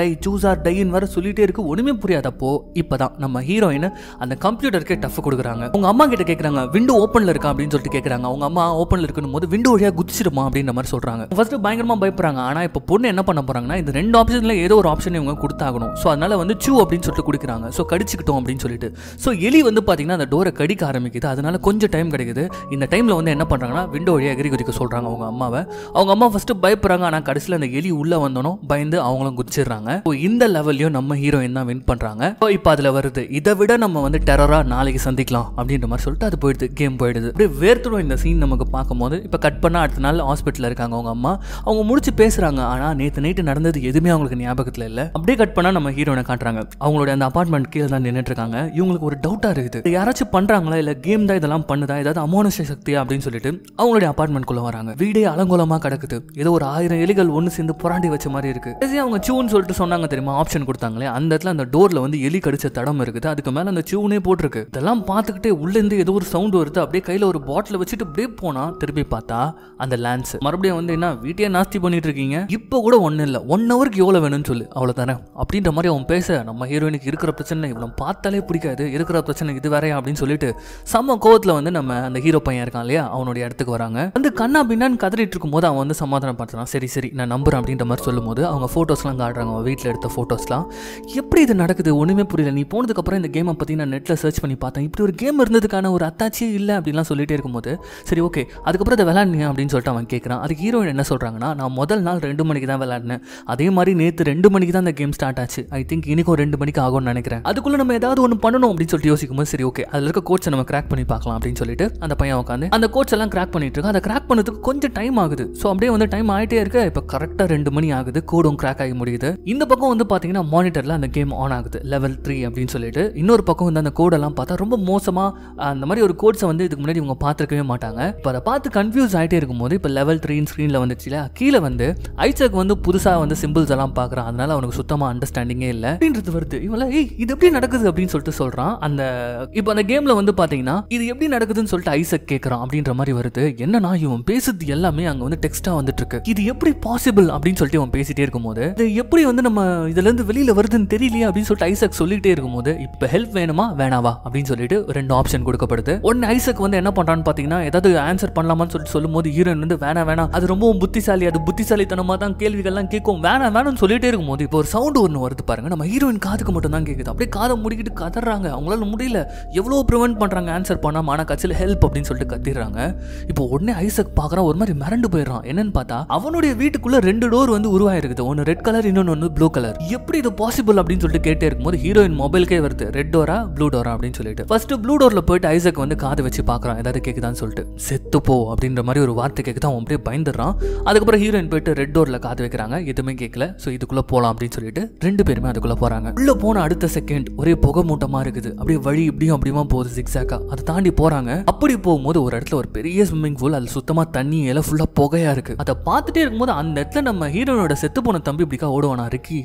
டைன்னு வேற சொல்லிட்டே இருக்கு. ஒண்ணுமே புரியாதப்போ இப்பதான் நம்ம ஹீரோயின் அந்த கம்ப்யூட்டருக்கு டஃப் கொடுக்குறாங்க. அவங்க அம்மா கிட்ட கேக்குறாங்க, விண்டோ ஓப்பன்ல இருக்கா அப்படின்னு சொல்லிட்டு கேக்குறாங்க. அவங்க அம்மா ஓப்பன்ல இருக்கணும் போது விண்டோ வழியா குதிச்சிடுமா அப்படின்ற மாதிரி சொல்றாங்க. ஃபர்ஸ்ட் பயங்கரமா பயப்படுறாங்க. ஆனா இப்போ பொண்ணு என்ன பண்ண போறாங்கன்னா, இந்த 2 ஆப்ஷன்ல ஏதோ ஒரு ஆப்ஷன் இவங்க கொடுத்தாகணும். ஸோ அதனால வந்து சூ அப்படின்னு சொல்லிட்டு குடிக்கிறாங்க. ஸோ கடிச்சுக்கிட்டோம் அப்படின்னு சொல்லிட்டு. ஸோ எலி வந்து பாத்தீங்கன்னா அந்த டோரை கடிக்க ஆரம்பிக்குது. அதனால கொஞ்சம் டைம் கிடைக்குது. இந்த டைம்ல வந்து என்ன பண்றாங்கன்னா விண்டோ வழியா எகிரி குதிக்க சொல்றாங்க அவங்க அம்மாவை. அவங்க அம்மா ஃபர்ஸ்ட் பயப்படுறாங்க. ஆனா கடைசியில் அந்த எலி உள்ள வந்தோம் பயந்து அவங்களும் குதிச்சிடுறாங்க. இந்த லெவல்லையும் நம்ம ஹீரோயின் தான் வின் பண்றாங்க. இப்போ அதுல வருது, இதை விட நம்ம வந்து டெரரா நாளைக்கு சந்திக்கலாம் அப்படின்ற மாதிரி சொல்லிட்டு அது போயிடுது, கேம் போயிடுது. அப்படியே வேர்த்துடும் இந்த சீன் நமக்கு பார்க்கும்போது. இப்போ கட் பண்ணா அடுத்த நாள் ஹாஸ்பிட்டல் இருக்காங்க அவங்க அம்மா. அவங்க முடிச்சு பேசுறாங்க. ஆனா நேற்று நைட்டு நடந்தது எதுவுமே அவங்களுக்கு ஞாபகத்துல இல்ல. அப்படியே கட் பண்ணா நம்ம ஹீரோனை காட்டுறாங்க. அவங்களோட அந்த அபார்ட்மெண்ட் கீழே தான் நின்றுட்டு இருக்காங்க. இவங்களுக்கு ஒரு டவுட்டா இருக்குது, யாராச்சும் பண்றாங்களா இல்ல கேம் தான் இதெல்லாம் பண்ணுதா, ஏதாவது அமானுஷ சக்தியா அப்படின்னு சொல்லிட்டு அவங்களுடைய அபார்ட்மெண்ட் குள்ள வராங்க. வீடே அலங்கோலமா கிடக்குது. ஏதோ ஒரு 1000 எலிகள் ஒன்னு சேர்ந்து புராண்டி வச்ச மாதிரி இருக்கு. அவங்க சூன்னு சொல்லிட்டு சொன்னாங்க தெரியுமா, ஆப்ஷன் கொடுத்தாங்களே, அந்த இடத்துல அந்த டோர்ல வந்து எலி கடிச்ச தடம் இருக்குது. அதுக்கு மேல அந்த சூனே போட்டிருக்கு. இதெல்லாம் பார்த்துக்கிட்டே உள்ள இருந்து ஏதோ ஒரு சவுண்ட் வருது. அப்படியே கையில ஒரு பாட்டில் வச்சுட்டு அப்படியே போனா திருப்பி பார்த்தா அந்த லான்ஸ் மறுபடியும் வந்து என்ன வீட்டையே நாஸ்தி பண்ணிட்டு இருக்கீங்க, இப்போ கூட ஒன்னும் இல்லை, 1 ஹவருக்கு எவ்வளவு வேணும்னு சொல்லு அவ்வளவுதானே அப்படின்ற மாதிரி அவன் பேச, நம்ம ஹீரோயினுக்கு இருக்கிற பிரச்சனை இவ்வளவு பார்த்தாலே பிடிக்காது, இருக்கிற பிரச்சனை இது வேறையா அப்படின்னு சொல்லிட்டு செம்ம கோவத்துல வந்து நம்ம அந்த ஹீரோ பையன் இருக்கான் இல்லையா அவனுடைய இடத்துக்கு வராங்க. வந்து கண்ணா பின்னான்னு கதறிட்டு இருக்கும் போது அவன் வந்து சமாதானம் பார்த்தான். சரி சரி நான் நம்புறேன் அப்படின்ற மாதிரி சொல்லும் போது அவங்க போட்டோஸ்லாம் காட்டுறாங்க. அவன் வீட்டில் எடுத்த போட்டோஸ்லாம். எப்படி இது நடக்குது ஒண்ணுமே புரியல. நீ போனதுக்கு அப்புறம் இந்த கேமை பத்தி நான் நெட்ல சர்ச் பண்ணி பார்த்தேன். இப்படி ஒரு கேம் இருந்ததுக்கான ஒரு அத்தாச்சியே இல்லை அப்படின்லாம் சொல்லிட்டே இருக்கும்போது சரி ஓகே அதுக்கப்புறம் அதை விளையாடுங்க அப்படின்னு சொல்லிட்டு அவன் கேட்குறான். அதுக்கு ஹீரோயின் என்ன சொல்கிறாங்கன்னா, நான் முதல் நாள் 2 மணிக்கு தான் விளையாடினேன், அதே மாதிரி நேற்று 2 மணிக்கு தான் அந்த கேம் ஸ்டார்ட் ஆச்சு, ஐ திங்க் இன்னைக்கும் 2 மணிக்கு ஆகும்னு நினைக்கிறேன், அதுக்குள்ளே நம்ம ஏதாவது ஒன்று பண்ணணும் அப்படின்னு சொல்லிட்டு யோசிக்கும்போது சரி ஓகே அதில் இருக்க கோட்ஸை நம்ம கிராக் பண்ணி பார்க்கலாம் அப்படின்னு சொல்லிட்டு அந்த பையன் உட்காந்து அந்த கோட்ஸ் எல்லாம் கிராக் பண்ணிட்டு இருக்கான். அதை கிராக் பண்ணதுக்கு கொஞ்சம் டைம் ஆகுது. ஸோ அப்படியே வந்து டைம் ஆகிட்டே இருக்கு. இப்போ கரெக்டாக 2 மணி ஆகுது, கோடும் கிராக் ஆகி முடியுது. இந்த பக்கம் வந்து பார்த்தீங்கன்னா மானிட்டரில் அந்த கேம் ஆன் ஆகுது லெவல் 3 அப்படின்னு சொல்லிட்டு. இன்னொரு பக்கம் வந்து அந்த கோடெல்லாம் பார்த்தா ரொம்ப மோசமாக அந்த மாதிரி ஒரு கோட்ஸை வந்து இதுக்கு முன்னாடி இவங்க பார்த்துருக்கவே மாட்டாங்க. இப்போ அதை பார்த்து கன்ஃபியூஸ் ஆகிட்டே இருக்கும்போது இப்போ லெவல் 3 ஸ்க்ரீனில் வந்துச்சுல, கீழே வந்து ஐசக் வந்து புதுசாக வந்து சிம்பிள்ஸ் எல்லாம் பார்க்குறான். அதனால அவனுக்கு சுத்தமாக அண்டர்ஸ்டாண்டிங்கே இல்லை அப்படின்றது வருது. இவங்கள இது எப்படி நடக்குது அப்படின்னு சொல்லிட்டு சொல்கிறான். அந்த இப்போ அந்த கேமில் வந்து பார்த்தீங்கன்னா இது எப்படி நடக்குதுன்னு சொல்லிட்டு ஐசக் கேட்குறான் அப்படின்ற மாதிரி வருது. என்னன்னா இவன் பேசுறது எல்லாமே அங்கே வந்து டெக்ஸ்ட்டாக வந்துட்டு இருக்கு. இது எப்படி பாசிபிள் அப்படின்னு சொல்லிட்டு அவன் பேசிட்டே இருக்கும்போது இது எப்படி வந்து நம்ம இதுலேருந்து வெளியில் வருதுன்னு தெரியலையே அப்படின்னு சொல்லிட்டு ஐசக் சொல்லிட்டே இருக்கும்போது இப்போ ஹெல்ப் வேணுமா வேணாவா அப்படின்னு சொல்லிட்டு 2 ஆப்ஷன் கொடுக்கப்படுது. ஒன்னு ஐசக் வந்து என்ன பண்றான்னு பார்த்தீங்கன்னா ஏதாவது ஆன்சர் பண்ணலாமான்னு சொல்லிட்டு சொல்லும்போது ஹீரோயின் வந்து வேணாம் அது ரொம்ப புத்திசாலி, அது புத்திசாலித்தனமா தான் கேள்விகள்லாம் கேட்கும், வேணாம்னு சொல்லிட்டே இருக்கும்போது இப்போ ஒரு சவுண்ட் ஒன்று வருது பாருங்க. நம்ம ஹீரோயின் காதுக்கு மட்டும் தான் கேட்குது. அப்படியே காதை முடிக்கிட்டு கதறாங்க. அவங்களால முடியல, எவ்வளோ ப்ரிவென்ட் பண்றாங்க ஆன்சர் பண்ணாம, ஆனால் கட்சியில் ஹெல்ப் அப்படின்னு சொல்லிட்டு கத்திடுறாங்க. இப்போ உடனே ஐசக் பார்க்குறான், ஒரு மாதிரி மிரண்டு போயிடுறான். என்னன்னு பார்த்தா அவனுடைய வீட்டுக்குள்ள 2 டோர் வந்து உருவாயிருக்குது. ஒன்று ரெட் கலர், இன்னொன்று வந்து ப்ளூ கலர். எப்படி இது பாசிபிள் அப்படின்னு சொல்லிட்டு கேட்டே இருக்கும்போது ஹீரோயின் மொபைலுக்கே வருது ரெட் டோரா ப்ளூ டோரா அப்படின்னு சொல்லிட்டு. ஃபர்ஸ்ட் ப்ளூ டோர்ல போயிட்டு ஐசக் வந்து காது வச்சு பார்க்குறான் ஏதாவது கேட்குதான்னு சொல்லிட்டு. செத்து போ அப்படின்ற மாதிரி ஒரு வார்த்தை கேட்குது. அவன் அப்படியே பயந்துடுறான். அதுக்கப்புறம் ஹீரோயின் போயிட்டு ரெட் டோர்ல காது வைக்கிறாங்க, எதுவுமே கேட்கல. ஸோ இதுக்குள்ள போகலாம் அப்படின்னு சொல்லிட்டு 2 பேருமே அதுக்குள்ள போறாங்க. உள்ள போன அடுத்த செகண்ட் ஒரே புகை மூட்டமா இருக்குது. அப்படியே வழி இப்படியும் அப்படியுமா போகுது ஜிக்ஸாக்கா. அதை தாண்டி போறாங்க. அப்படி போகும்போது ஒரு இடத்துல ஒரு பெரிய ஸ்விம்மிங் பூல், அது சுத்தமா தண்ணி எல்லாம் ஃபுல்லா புகையா இருக்கு. அதை பார்த்துட்டே இருக்கும்போது அந்த இடத்துல நம்ம ஹீரோனோட செத்து போன தம்பி இப்படிக்கா ஓடுவானா, ரிக்கி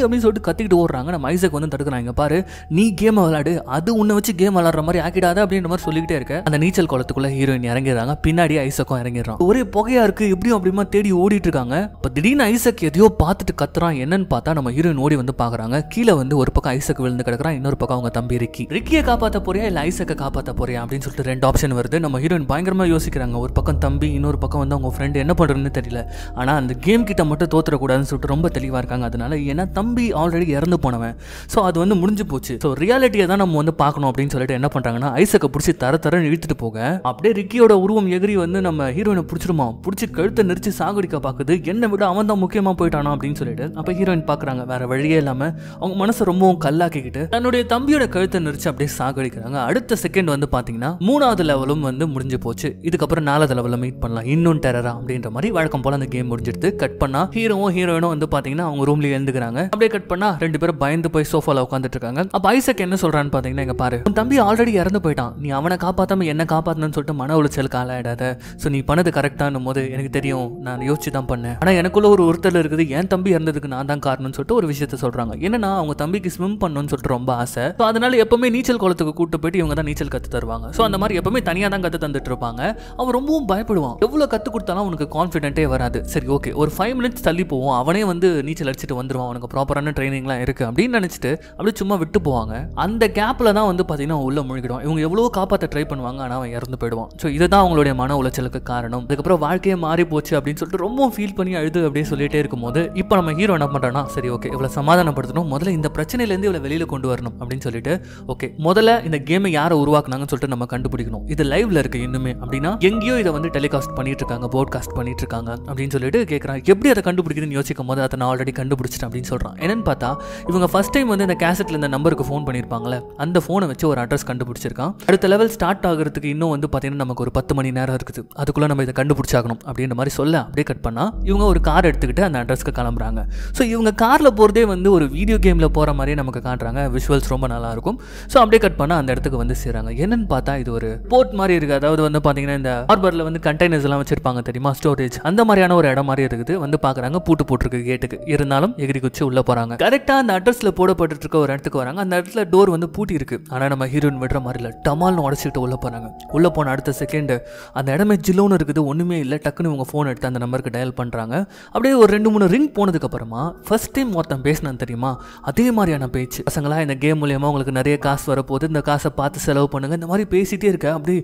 அப்படின்னு சொல்லிட்டு கத்திக்கிட்டு ஓடுறாங்க. நம்ம ஐசக் வந்து தடுக்கிறாங்க. பாரு நீ கேம் விளையாடு, அது உன்னை வச்சு கேம் விளையாடுற மாதிரி ஆக்கிடாத அப்படின்ற மாதிரி சொல்லிக்கிட்டே இருக்க. அந்த நீச்சல் குளத்துக்குள்ள ஹீரோயின் இறங்கிடுறாங்க. பின்னாடி ஐசக்கும் இறங்கிடுறான். ஒரே புகையா இருக்கு, எப்படியும் அப்படிமா தேடி ஓடிட்டு இருக்காங்க. இப்ப திடீர்னு ஐசக் எதையோ பார்த்துட்டு கத்துறான். என்னன்னு பார்த்தா நம்ம ஹீரோயின் ஓடி வந்து பாக்குறாங்க. கீழே வந்து ஒரு பக்கம் ஐசக் விழுந்து கிடக்குறான், இன்னொரு பக்கம் அவங்க தம்பி ரிக்கியை காப்பாற்ற போறியா இல்ல ஐசக்கை காப்பாற்ற போறியா அப்படின்னு சொல்லிட்டு 2 ஆப்ஷன் வருது. நம்ம ஹீரோயின் பயங்கரமா யோசிக்கிறாங்க. ஒரு பக்கம் தம்பி, இன்னொரு பக்கம் வந்து அவங்க ஃப்ரெண்ட். என்ன பண்றதுன்னு தெரியல. ஆனா அந்த கேம் கிட்ட மட்டும் தோத்துறக்கூடாதுன்னு சொல்லிட்டு ரொம்ப தெளிவா இருக்காங்க. அதனால ஏன்னா தம்பி ஆல்ரெடி இறந்து போனவன், ஸோ அது வந்து முடிஞ்சு போச்சு. ஸோ ரியாலிட்டியை தான் நம்ம வந்து பார்க்கணும் அப்படின்னு சொல்லிட்டு என்ன பண்றாங்கன்னா ஐசக்கை பிடிச்சி தரன்னு இழுத்துட்டு போக அப்படியே ரிக்கியோட உருவம் எகிரி வந்து நம்ம ஹீரோயினை பிடிச்சிருமா, பிடிச்சி கழுத்தை நெரிச்சு சாகடிக்க பாக்குது. என்ன விட அவன் தான் முக்கியமா போயிட்டானா அப்படின்னு சொல்லிட்டு அப்ப ஹீரோயின் பாக்குறாங்க. வேற வழியே இல்லாம அவங்க மனசை ரொம்பவும் கல்லாக்கிக்கிட்டு தன்னுடைய தம்பியோட கழுத்தை நெரிச்சு அப்படியே சாகடிக்கிறாங்க. அடுத்த செகண்ட் வந்து பாத்தீங்கன்னா 3வது லெவலும் வந்து முடிஞ்சு போச்சு. இதுக்கப்புறம் 4வது லெவலில் மீட் பண்ணலாம், இன்னும் டெரரா அப்படின்ற மாதிரி வழக்கம் போல அந்த கேம் முடிஞ்சிடுது. கட் பண்ணா ஹீரோவும் ஹீரோயினும் வந்து பாத்தீங்கன்னா அவங்க ரூம்ல எழுந்துக்கிறாங்க. அப்படியே கட் பண்ணா 2 பேரும் பயந்து போய் சோஃபால உட்காந்துட்டு இருக்காங்க. அப்ப ஐசக் என்ன சொல்றான்னு பாத்தீங்கன்னா, இங்க பாரு உன் தம்பி ஆல்ரெடி இறந்து போயிட்டான், நீ அவனை காப்பாத்தாம என்ன காப்பாத்தணும்னு சொல்லிட்டு மன உளைச்சலுக்கு ஆளாயிடாத. ஸோ நீ பண்ணது கரெக்டானும் போது எனக்கு தெரியும், நான் யோசிச்சு தான் பண்ணேன். ஆனால் எனக்குள்ள ஒரு ஒருத்தர் இருக்குது, என் தம்பி இறந்ததுக்கு நான் தான் காரணம்னு சொல்லிட்டு ஒரு விஷயத்த சொல்றாங்க. என்னன்னா அவங்க தம்பிக்கு ஸ்விம் பண்ணணும்னு சொல்லிட்டு ரொம்ப ஆசை. ஸோ அதனால எப்பவுமே நீச்சல் குளத்துக்கு கூட்டு போயிட்டு இவங்க தான் நீச்சல் கத்து தருவாங்க. ஸோ அந்த மாதிரி எப்பவுமே தனியாக தான் கத்து தந்துட்டு இருப்பாங்க. அவன் ரொம்பவும் பயப்படுவான். எவ்வளோ கத்து கொடுத்தாலும் அவனுக்கு கான்ஃபிடென்ட்டே வராது. சரி ஓகே ஒரு 5 மினிட்ஸ் தள்ளி போவோம், அவனே வந்து நீச்சல் அடிச்சுட்டு வந்துருவான், அவனுக்கு ப்ராப்பரான ட்ரைனிங்லாம் இருக்கு அப்படின்னு நினைச்சிட்டு அப்படியே சும்மா விட்டு போவாங்க. அந்த கேப்ல தான் வந்து பார்த்தீங்கன்னா உள்ள முழுகிடுவான். இவங்க எவ்வளோ காப்பாற்ற ட்ரை பண்ணுவாங்க, ஆனால் அவன் இறந்து போயிடுவான். ஸோ இதுதான் அவங்களுடைய மன உளைச்சலுக்கு காரணம். அதுக்கப்புறம் வாழ்க்கையே மாறி போச்சு அப்படின்னு சொல்லிட்டு ரொம்ப ஃபீல் பண்ணி அழுது அப்படியே சொல்லிட்டே இருக்கும்போது இப்போ நம்ம ஹீரோ என்ன பண்றானா, சரி ஓகே இவ்வளோ சமாதானப்படுத்தணும், முதல்ல இந்த பிரச்சனையிலேருந்து இவ்வளோ வெளியில கொண்டு வரணும் அப்படின்னு சொல்லிட்டு ஓகே முதல்ல இந்த கேமை யாரை உருவாக்குனாங்கன்னு சொல்லிட்டு நம்ம கண்டுபிடிக்கணும். இது லைவ்ல இருக்கு இன்னுமே அப்படின்னா எங்கேயோ இதை வந்து டெலிகாஸ்ட் பண்ணிட்டு இருக்காங்க, போட்காஸ்ட் பண்ணிட்டு இருக்காங்க அப்படின்னு சொல்லிட்டு கேட்குறான். எப்படி அதை கண்டுபிடிக்குதுன்னு யோசிக்கும் போது அதை நான் ஆல்ரெடி கண்டுபிடிச்சிட்டேன் அப்படின்னு சொல்றான். என்னன்னு பார்த்தா இவங்க ஃபர்ஸ்ட் டைம் வந்து இந்த கேசட்ல இந்த நம்பருக்கு ஃபோன் பண்ணியிருப்பாங்களே, அந்த ஃபோனை வச்சு ஒரு அட்ரஸ் கண்டுபிடிச்சிருக்கான். அடுத்த லெவல் ஸ்டார்ட் ஆகிறதுக்கு இன்னும் வந்து பார்த்தீங்கன்னா நமக்கு ஒரு 10 மணி நேரம் இருக்குது, அதுக்குள்ள நம்ம இதை கண்டுபிடிச்சாகணும் அப்படின்ற மாதிரி சொல்ல அப்படியே கட் பண்ணா இவங்க ஒரு கார் எடுத்துக்கிட்டு அந்த அட்ரஸ்க்கு கிளம்புறாங்க. ஸோ இவங்க கார்ல போறதே வந்து ஒரு வீடியோ கேம்ல போற மாதிரியே நமக்கு காட்டுறாங்க. விஷுவல்ஸ் ரொம்ப நல்லா இருக்கும். ஸோ அப்படியே கட் பண்ணா அந்த இடத்துக்கு வந்து சேராங்க. என்னன்னு பார்த்தா இது ஒரு போர்ட் மாதிரி இருக்கு. அதாவது வந்து பாத்தீங்கன்னா இந்த ஹார்பர்ல வந்து கண்டெய்னர்ஸ் எல்லாம் வச்சிருப்பாங்க தெரியுமா, ஸ்டோரேஜ், அந்த மாதிரியான ஒரு இடம் மாதிரி இருக்குது. வந்து பாக்குறாங்க, பூட்டு போட்டுருக்கு கேட்டுக்கு, இருந்தாலும் எகிரி குச்சி உள்ள போறாங்க. கரெக்டா அந்த அட்ரஸ்ல போடப்பட்டு இருக்க ஒரு இடத்துக்கு வராங்க. அந்த இடத்துல டோர் வந்து பூட்டி இருக்கு. ஆனா நம்ம ஹீரோயின் விடுற மாதிரி இல்ல, டமால்னு உடச்சிட்டு உள்ள போறாங்க. உள்ள போன அடுத்த செகண்ட் அந்த இடமே ஜில்லோன்னு இருக்குது, ஒண்ணுமே இல்லை. டக்குன்னு உங்க போன் எடுத்து அந்த நம்பருக்கு டயல் பண்றாங்க. அப்படியே ஒரு 2-3 ரிங் போனதுக்கு அப்புறமா ஃபர்ஸ்ட் டைம் ஒருத்தன் பேசினான் தெரியுமா, அதே மாதிரியான பேச்சு. பசங்களா இந்த கேம் மூலியமா உங்களுக்கு நிறைய காசு வரப்போகுது, இந்த காசை பார்த்து செலவு பண்ணுங்க, இந்த மாதிரி பேசிட்டே இருக்க. அப்படி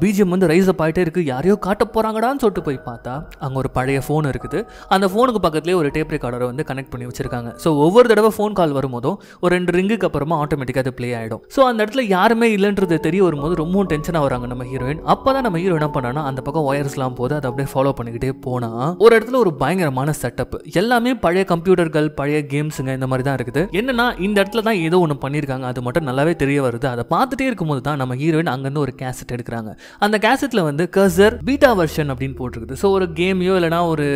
பிஜிஎம் வந்து ரைஸ் அப் ஆகிட்டே இருக்கு. யாரையோ காட்ட போறாங்கடான்னு சொல்லிட்டு போய் பார்த்தா அங்கே ஒரு பழைய ஃபோன் இருக்குது. அந்த ஃபோனுக்கு பக்கத்துலேயே ஒரு டேப் ரெக்கார்டரை வந்து கனெக்ட் பண்ணி வச்சிருக்காங்க. ஸோ ஒவ்வொரு தடவை ஃபோன் கால் வரும்போதும் ஒரு 2 ரிங்குக்கு அப்புறமா ஆட்டோமேட்டிக்காக அது ப்ளே ஆகிடும். ஸோ அந்த இடத்துல யாருமே இல்லைன்றது தெரிய வரும்போது ரொம்பவும் டென்ஷனாக வராங்க நம்ம ஹீரோயின். அப்பதான் நம்ம ஹீரோ என்ன பண்ணானா அந்த பக்கம் ஒயர்ஸ்லாம் போது அதை அப்படியே ஃபாலோ பண்ணிக்கிட்டே போனா ஒரு இடத்துல ஒரு பயங்கரமான செட்டப். எல்லாமே பழைய கம்ப்யூட்டர்கள், பழைய கேம்ஸுங்க, இந்த மாதிரி தான் இருக்குது. என்னன்னா இந்த இடத்துல தான் ஏதோ ஒன்று பண்ணியிருக்காங்க, அது மட்டும் நல்லாவே தெரிய வருது. அதை பார்த்துட்டே இருக்கும்போது தான் நம்ம ஹீரோயின் அங்கேருந்து ஒரு கேசட் எடுக்கிறாங்க. அந்த கேசட்ல வந்து கர்சர் பீட்டா வெர்ஷன் அப்படின்னு போட்டிருக்குது. ஸோ ஒரு கேமையோ இல்லைனா ஒரு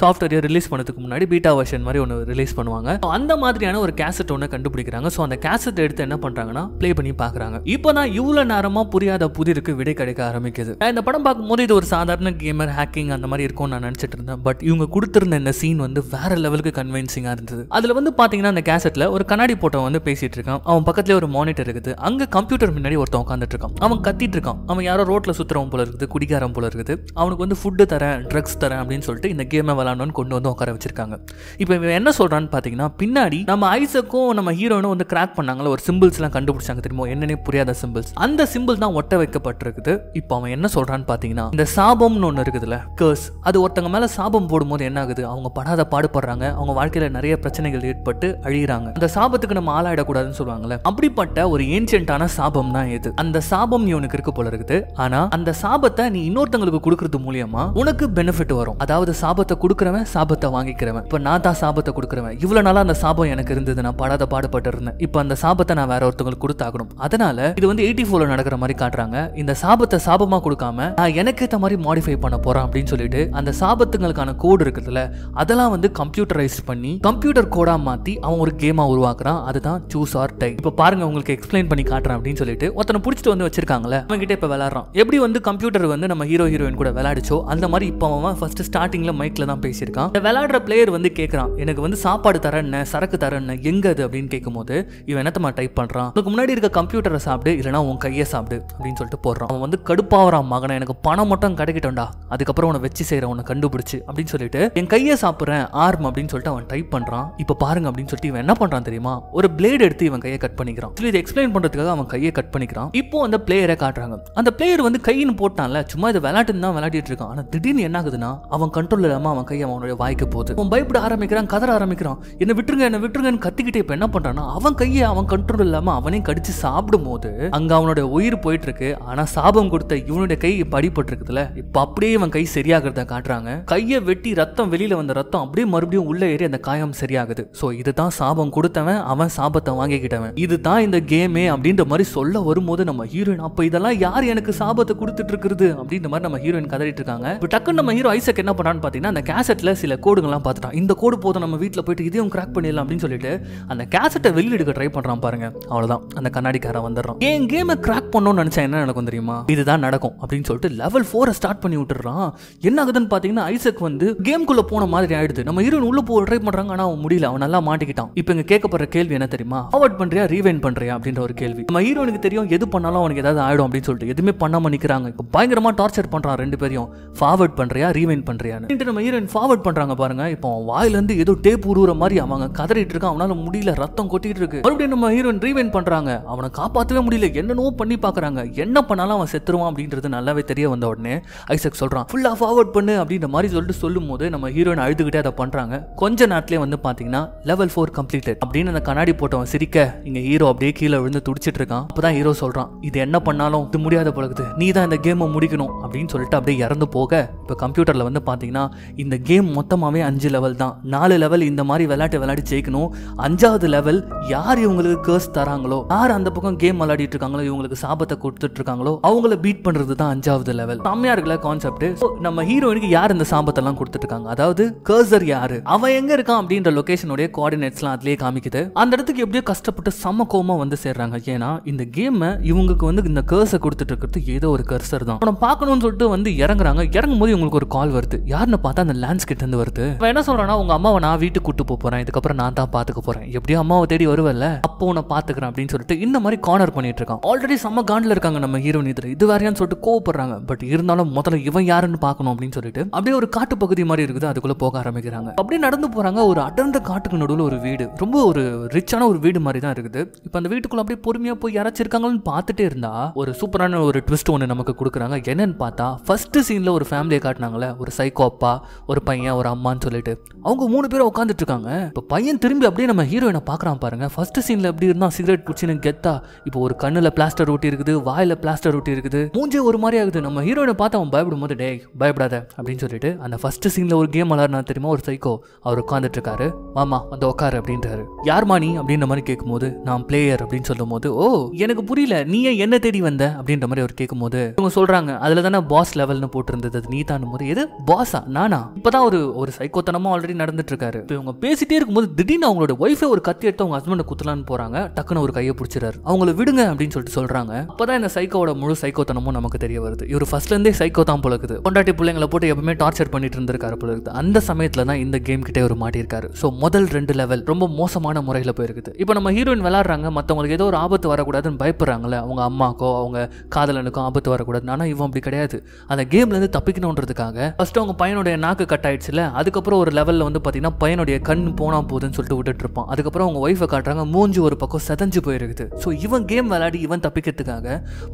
சாஃப்ட்வேரையோ ரிலீஸ் பண்ணதுக்கு முன்னாடி பீட்டா வெர்ஷன் மாதிரி ஒன்று ரிலீஸ் பண்ணுவாங்க. அந்த மாதிரியான ஒரு கேசட் ஒன்று கண்டுபிடிக்கிறாங்க. ஸோ அந்த கேசட் எடுத்து என்ன பண்றாங்கன்னா ப்ளே பண்ணி பார்க்குறாங்க. இப்போ தான் இவ்வளோ நேரமா புரியாத புதிருக்கு விடை கிடைக்க ஆரம்பிக்குது. இந்த படம் பார்க்கும்போது இது ஒரு சாதாரண கேமர் ஹேக்கிங் அந்த மாதிரி இருக்கும்னு நான் நினைச்சிட்டு இருந்தேன். பட் இவங்க கொடுத்திருந்த இந்த சீன் வந்து வேற லெவலுக்கு கன்வின்சிங்கா இருந்தது. அதுல வந்து பாத்தீங்கன்னா அந்த கேசட்ல ஒரு கண்ணாடி போட்டவன் வந்து பேசிட்டு இருக்கான். அவன் பக்கத்துல ஒரு மானிட்டர் இருக்குது. அங்க கம்ப்யூட்டர் முன்னாடி ஒருத்தன் உட்காந்துட்டு இருக்கான். அவன் கத்திட்டு இருக்கான். அவன் யாரோ ரோட்ல சுத்துறவன் போல இருக்குது, குடிகாரம் போல இருக்குது. அவனுக்கு வந்து ஃபுட்டு தரேன், ட்ரக்ஸ் தரேன் அப்படின்னு சொல்லிட்டு இந்த கேமை விளாடணும்னு கொண்டு வந்து உட்கார வச்சிருக்காங்க. இப்போ இவன் என்ன சொல்றான்னு பாத்தீங்கன்னா பின்னாடி நம்ம ஐசக்கும் நம்ம ஹீரோனும் வந்து கிராக் பண்ணாங்களா, ஒரு சிம்பிள்ஸ் எல்லாம் கண்டுபிடிச்சாங்க தெரியுமா, என்னன்னே புரியாத சிம்பிள்ஸ். அந்த சிம்பிள் தான் ஒட்ட வைக்கப்பட்டிருக்குது. இப்போ அவன் என்ன சொல்றான்னு பாத்தீங்கன்னா இந்த சாபம்னு ஒன்று இருக்குதுல்ல, கர்ஸ், அது ஒருத்தங்க மேல சாபம் போடும்போது என்ன ஆகுது, அவங்க படாத பாடுபடுறாங்க, அவங்க வாழ்க்கையில நிறைய பிரச்சனைகள் ஏற்பட்டு அழியிறாங்க. அந்த சாபத்துக்கு நம்ம ஆளாயிடக்கூடாதுன்னு சொல்லுவாங்கல்ல, அப்படிப்பட்ட ஒரு ஏன்ஷியன்டான சாபம் தான் இது. அந்த சாபம் இவனுக்கு இருக்கு போல இருக்குது. ஆனா அந்த சாபத்தை நீ இன்னொருத்தங்களுக்கு கொடுக்கறது மூலியமா உனக்கு பெனிஃபிட் வரும். அதாவது சாபத்தை கொடுக்கறவன் சாபத்தை வாங்கிக்கிறவன். இப்ப நான் தான் சாபத்தை கொடுக்கறவன். இவ்வளவு நாளா அந்த சாபம் எனக்கு இருந்தது, நான் படாத பாடுபட்டு இருந்தேன். இப்ப அந்த சாபத்தை நான் வேற ஒருத்தங்களுக்கு கொடுத்தாகணும். அதனால இது வந்து 84 நடக்கிற மாதிரி காட்டுறாங்க. இந்த சாபத்தை சாபமா கொடுக்காம நான் எனக்கு ஏற்ற மாதிரி மாடிஃபை பண்ண போறேன் அப்படின்னு சொல்லிட்டு அந்த சாபத்துங்களுக்கான கோடு இருக்குதுல்ல, அதெல்லாம் வந்து கம்ப்யூட்டரைஸ் பண்ணி கம்ப்யூட்டர் கோடா மாத்தி அவன் ஒரு கேமா உருவாக்குறான். அதுதான் சூஸ் ஆர் டை. இப்ப பாருங்க உங்களுக்கு எக்ஸ்பிளைன் பண்ணி காட்டுறேன் அப்படின்னு சொல்லிட்டு ஒருத்தனை பிடிச்சிட்டு வந்து வச்சிருக்காங்களே, அவன் கிட்ட இப்ப விளையாடுறான். எப்படி வந்து கம்ப்யூட்டர் வந்து நம்ம ஹீரோ ஹீரோயின் கூட விளையாடிச்சோ அந்த மாதிரி இப்ப அவன் ஃபர்ஸ்ட் ஸ்டார்டிங்ல மைக்ல தான் பேசியிருக்கான். விளையாடுற பிளேயர் வந்து கேட்கறான், எனக்கு வந்து சாப்பாடு தரேன்னு, சரக்கு தரேன்னு, எங்க அது அப்படின்னு கேட்கும்போது இவன் என்னத்தமா டைப் பண்றான், உனக்கு முன்னாடி இருக்க கம்ப்யூட்டரை சாப்பிடு, இல்லைன்னா உன் கையை சாப்பிடு அப்படின்னு சொல்லிட்டு போடுறான். அவன் வந்து கடுப்பாவறான், மகனை எனக்கு பணம் மட்டும் கிடைக்கட்டும்டா, அதுக்கப்புறம் உன்னை வச்சு செய்யற உன்னை கண்டுபிடிச்சு அப்படின்னு சொல்லிட்டு என் கையை சாப்பிடுறேன் ஆர்ம் அப்படின்னு சொல்லிட்டு அவன் டைப் பண்றான். இப்ப பாருங்க அப்படின்னு சொல்லிட்டு இவன் என்ன பண்றான் தெரியுமா, ஒரு பிளேட் எடுத்து இவன் கையை கட் பண்ணிக்கிறான். இதை எக்ஸ்பிளைன் பண்றதுக்காக அவன் கையை கட் பண்ணிக்கிறான். இப்போ அந்த பிளேயரை காட்டுறாங்க. அந்த பிளேயர் வந்து கையின்னு போட்டான்ல, சும்மா இதை விளையாட்டு தான் விளையாடிட்டு இருக்கான். ஆனா திடீர்னு என்ன ஆகுதுன்னா அவன் கண்ட்ரோல் இல்லாம அவன் கையை அவனுடைய வாய்க்கு போகுது. அவன் பயப்பட ஆரம்பிக்கிறான், கதற ஆரம்பிக்கிறான், என்ன விட்டுருங்க என்ன விட்டுருங்கன்னு கத்திக்கிட்டே இப்ப என்ன பண்றான்னா அவன் கையை அவன் கண்ட்ரோல் இல்லாம அவனே கடிச்சு சாப்பிடும் போது அங்க அவனுடைய உயிர் போயிட்டு இருக்கு. ஆனா சாபம் கொடுத்த இவனுடைய கை இப்ப அடிபட்டு இருக்குதுல, இப்ப அப்படியே இவன் கை சரியாகிறத காட்டுறாங்க. கையை வெட்டி ரத்தம் வெளியில வந்த ரத்தம் அப்படியே மறுபடியும் உள்ள ஏறி அந்த காயம் சரியாகுது. சோ இதுதான் சாபம் கொடுத்தவன், அவன் சாபத்தை வாங்கிக்கிட்டவன், இதுதான் இந்த கேமே அப்படின்ற மாதிரி சொல்ல வரும்போது நம்ம ஹீரோயின் அப்ப இதெல்லாம் யார் எனக்கு சாபத்தை கொடுத்துட்டு இருக்குது அப்படின்ற மாதிரி நம்ம ஹீரோயின் கதறிட்டு இருக்காங்க. இப்ப டக்குன்னு நம்ம ஹீரோ ஐசக் என்ன பண்ணான்னு பாத்தீங்கன்னா அந்த கேசட்ல சில கோடுகள்லாம் பார்த்துட்டான். இந்த கோடு போதும் நம்ம வீட்டுல போயிட்டு இதையும் கிராக் பண்ணிடலாம் அப்படின்னு சொல்லிட்டு அந்த கேசட்டை வெளியில எடுக்க ட்ரை பண்றான். பாருங்க அவ்வளவுதான், அந்த கண்ணாடிக்காரன் வந்துடுறான். ஏன் கேமை கிராக் பண்ணணும்னு நினைச்சா என்ன நடக்கும் தெரியுமா, இதுதான் நடக்கும் அப்படின்னு சொல்லிட்டு லெவல் 4 ஸ்டார்ட் பண்ணி விட்டுறான். என்ன ஆகுதுன்னு பாத்தீங்கன்னா ஐசக் வந்து கேம்குள்ள போன மாதிரி ஆயிடுது. நம்ம ஹீரோயின் உள்ள போக ட்ரை பண்றாங்க, ஆனா அவன் முடியல, அவன் நல்லா மாட்டிக்கிட்டான். இப்போ இங்க கேட்கப்படுற கேள்வி என்ன தெரியுமா, ஃபார்வர்ட் பண்றியா ரீவைண்ட் பண்றியா அப்படின்ற ஒரு கேள்வி. நம்ம ஹீரோனுக்கு தெரியும் எது பண்ணாலும் அவனுக்கு ஏதாவது ஆயிடும் அப்படின்னு சொல்லிட்டு எதுவுமே பண்ணாம நிக்கிறாங்க. இப்போ பயங்கரமா டார்ச்சர் பண்றான் ரெண்டு பேரையும். ஃபார்வர்ட் பண்றியா ரீவைண்ட் பண்றியான்னு நம்ம ஹீரோயின் ஃபார்வர்ட் பண்றாங்க பாருங்க. இப்போ வாயில இருந்து ஏதோ டேப் உருவுற மாதிரி அவங்க கதறிட்டு இருக்கான். அவனால முடியல, ரத்தம் கொட்டிட்டு இருக்கு. மறுபடியும் நம்ம ஹீரோயின் ரீவைண்ட் பண்றாங்க. அவனை காப்பாற்றவே முடியல, என்னென்னோ பண்ணி பாக்குறாங்க. என்ன பண்ணாலும் அவன் செத்துருவான் அப்படின்றது நல்லாவே தெரிய வந்த உடனே ஐசக் சொல்றான் ஃபுல்லா ஃபார்வர்ட் பண்ணு அப்படின்ற மாதிரி சொல்லிட்டு சொல்லும் போது நம்ம ஹீரோயின் அழுதுகிட்டே அதை பண்றாங்க. கொஞ்ச நேரத்திலே வந்து பாத்தீங்கன்னா லெவல் 4 கம்ப்ளீட்டட் அப்படின்னு அந்த கண்ணாடி போட்டவன் சிரிக்க இங்க ஹீரோ அப்படியே கீழே விழுந்து துடிச்சிட்டு இருக்கான். அப்பதான் ஹீரோ சொல்றான், இது என்ன பண்ணாலும் இது முடியாத பழகுது, நீ தான் இந்த கேமை முடிக்கணும் அப்படின்னு சொல்லிட்டு அப்படியே இறந்து போக இப்ப கம்ப்யூட்டர்ல வந்து பாத்தீங்கன்னா இந்த கேம் மொத்தமாவே 5 லெவல் தான். 4 லெவல் இந்த மாதிரி விளையாடி ஜெயிக்கணும். 5வது லெவல் யார் இவங்களுக்கு கர்ஸ் தராங்களோ, யார் அந்த பக்கம் கேம் விளையாடிட்டு இருக்காங்களோ, இவங்களுக்கு சாபத்தை கொடுத்துட்டு இருக்காங்களோ அவங்கள பீட் பண்றது தான் 5வது லெவல். செம்மையா இருக்குல்ல கான்செப்ட். நம்ம ஹீரோயினுக்கு யார் இந்த சாபத்தை எல்லாம் கொடுத்துட்டு இருக்காங்க, அதாவது கர்சர் யாரு, அவன் எங்க இருக்கான் அப்படின்ற லொகேஷனுடைய கோஆர்டினேட்ஸ்லாம் அதுலயே காமிக்குது. அந்த இடத்துக்கு எப்படியோ கஷ்டப்பட்டு சம கோவமா வந்து சேர்றாங்க. ஏன்னா இந்த கேம் இவங்களுக்கு வந்து இந்த கர்ஸை கொடுத்துட்டு இருக்கிறது ஏதோ ஒரு கர்சர் தான். அவனை பார்க்கணும்னு சொல்லிட்டு வந்து இறங்குறாங்க. இறங்கும் போது இவங்களுக்கு ஒரு கால் வருது. யாருன்னு பார்த்தா அந்த லான்ஸ் கிட்ட இருந்து வருது. அவன் என்ன சொல்றான்னா, உங்க அம்மாவை நான் வீட்டுக்கு கூட்டு போறேன், இதுக்கப்புறம் நான் தான் பாத்துக்க போறேன், எப்படியும் அம்மாவை தேடி வருவல்ல, அப்போ உன்னை பாத்துக்கிறேன் அப்படின்னு சொல்லிட்டு இந்த மாதிரி கார்னர் பண்ணிட்டு இருக்கான். ஆல்ரெடி செம்ம காண்டில் இருக்காங்க நம்ம ஹீரோயின். இது வேறையான்னு சொல்லிட்டு கோவப்படுறாங்க. பட் இருந்தாலும் முதல்ல இவன் யாருன்னு பார்க்கணும் அப்படின்னு சொல்லிட்டு அப்படியே ஒரு காட்டு பகுதி மாதிரி இருக்குது, அதுக்குள்ள போக ஆரம்பிக்கிறாங்க. அப்படியே நடந்து போறாங்க. ஒரு அடர்ந்த காட்டுக்கு நடுவில் ஒரு வீடு, ரொம்ப ஒரு ரிச்சான ஒரு வீடு மாதிரி தான் இருக்குது. இப்போ அந்த வீட்டுக்குள்ள அப்படியே பொறுமையா போய் யாராச்சும் இருக்காங்கன்னு பார்த்துட்டே இருந்தா ஒரு சூப்பரான ஒரு ட்விஸ்ட் ஒன்று நமக்கு கொடுக்குறாங்க. என்னன்னு பார்த்தா ஃபர்ஸ்ட் சீன்ல ஒரு ஃபேமிலியை காட்டினாங்களே, ஒரு சைக்கோ அப்பா, ஒரு பையன், ஒரு அம்மான்னு சொல்லிட்டு அவங்க 3 பேரும் உட்காந்துட்டு இருக்காங்க. இப்போ பையன் திரும்பி அப்படியே நம்ம ஹீரோயினை பார்க்கறான் பாருங்க. ஃபர்ஸ்ட் சீன்ல எப்படி இருந்தா சிகரெட் குடிச்சுன்னு கெத்தா, இப்போ ஒரு கண் கண்ணுல பிளாஸ்டர் ஊட்டி இருக்குது, வாயில பிளாஸ்டர் ஊட்டி இருக்குது, மூஞ்சே ஒரு மாதிரி ஆகுது. நம்ம ஹீரோயினை பார்த்து அவன் பயப்படும் போது டேய் பயப்படாத அப்படின்னு சொல்லிட்டு அந்த ஃபர்ஸ்ட் சீன்ல ஒரு கேம் விளாட்னா தெரியுமா, ஒரு சைக்கோ அவர் உட்காந்துட்டு இருக்காரு. மாமா வந்து உட்காரு அப்படின்றாரு. யார்மா நீ அப்படின்ற மாதிரி கேட்கும்போது நான் பிளேயர் அப்படின்னு சொல்லும் போது ஓ எனக்கு புரியல நீ என்ன தேடி வந்த அப்படின்ற மாதிரி அவர் கேட்கும்போது இவங்க சொல்றாங்க அதுல தானே பாஸ் லெவல்னு போட்டிருந்தது, அது நீ தானும் போது எது பாஸா நானா, இப்பதான் ஒரு சைக்கோத்தனமா ஆல்ரெடி நடந்துட்டு இருக்காரு. இவங்க பேசிட்டே இருக்கும்போது திடீர்னு அவங்களோட ஒய்ஃபை ஒரு கத்தி எடுத்து அவங்க ஹஸ்பண்டை குத்தலான்னு போறாங்க. டக்குன்னு ஒரு கையை பிடிச்சிடாரு. அவங்கள விடுங்க அப்படின்னு சொல்லிட்டு சொல்றாங்க. அப்பதான் இந்த சைக்கோட முழு சைக்கோத்தனமும் நமக்கு தெரிய வருது. இவர் ஃபர்ஸ்ட்ல இருந்தே சைக்கோ தான் போல இருக்குது. பொண்டாட்டி பிள்ளைங்களை போட்டு எப்பவுமே டார்ச்சர் பண்ணிட்டு இருந்திருக்காரு போல இருக்குது. அந்த சமயத்துல தான் இந்த கேம் கிட்டே ஒரு மாட்டிருக்காரு. ஸோ முதல் 2 லெவல் ரொம்ப மோசமான முறையில் போயிருக்குது. இப்போ நம்ம ஹீரோயின் விளாட்றாங்க, மற்றவங்களுக்கு ஏதோ ஒரு ஆபத்து வரக்கூடாதுன்னு பயப்படுறாங்கல்ல, அவங்க அம்மாக்கோ அவங்க காதலனுக்கோ ஆபத்து வரக்கூடாது. ஆனால் இவன் அப்படி கிடையாது. அந்த கேம்ல இருந்து தப்பிக்கணுன்றதுக்காக ஃபர்ஸ்ட் அவங்க பையனுடைய நாக்கு கட் ஆயிடுச்சுல, அதுக்கப்புறம் ஒரு லெவலில் வந்து பார்த்தீங்கன்னா பையனுடைய கண் போனா போகுதுன்னு சொல்லிட்டு விட்டுட்டு இருப்பான். அதுக்கப்புறம் அவங்க ஒய்ஃபை காட்டுறாங்க, மூஞ்சி ஒரு பக்கம் செதஞ்சு போயிருக்குது. ஸோ இவன் கேம் விளையாடி இவன் தப்பிக்கிறதுக்காக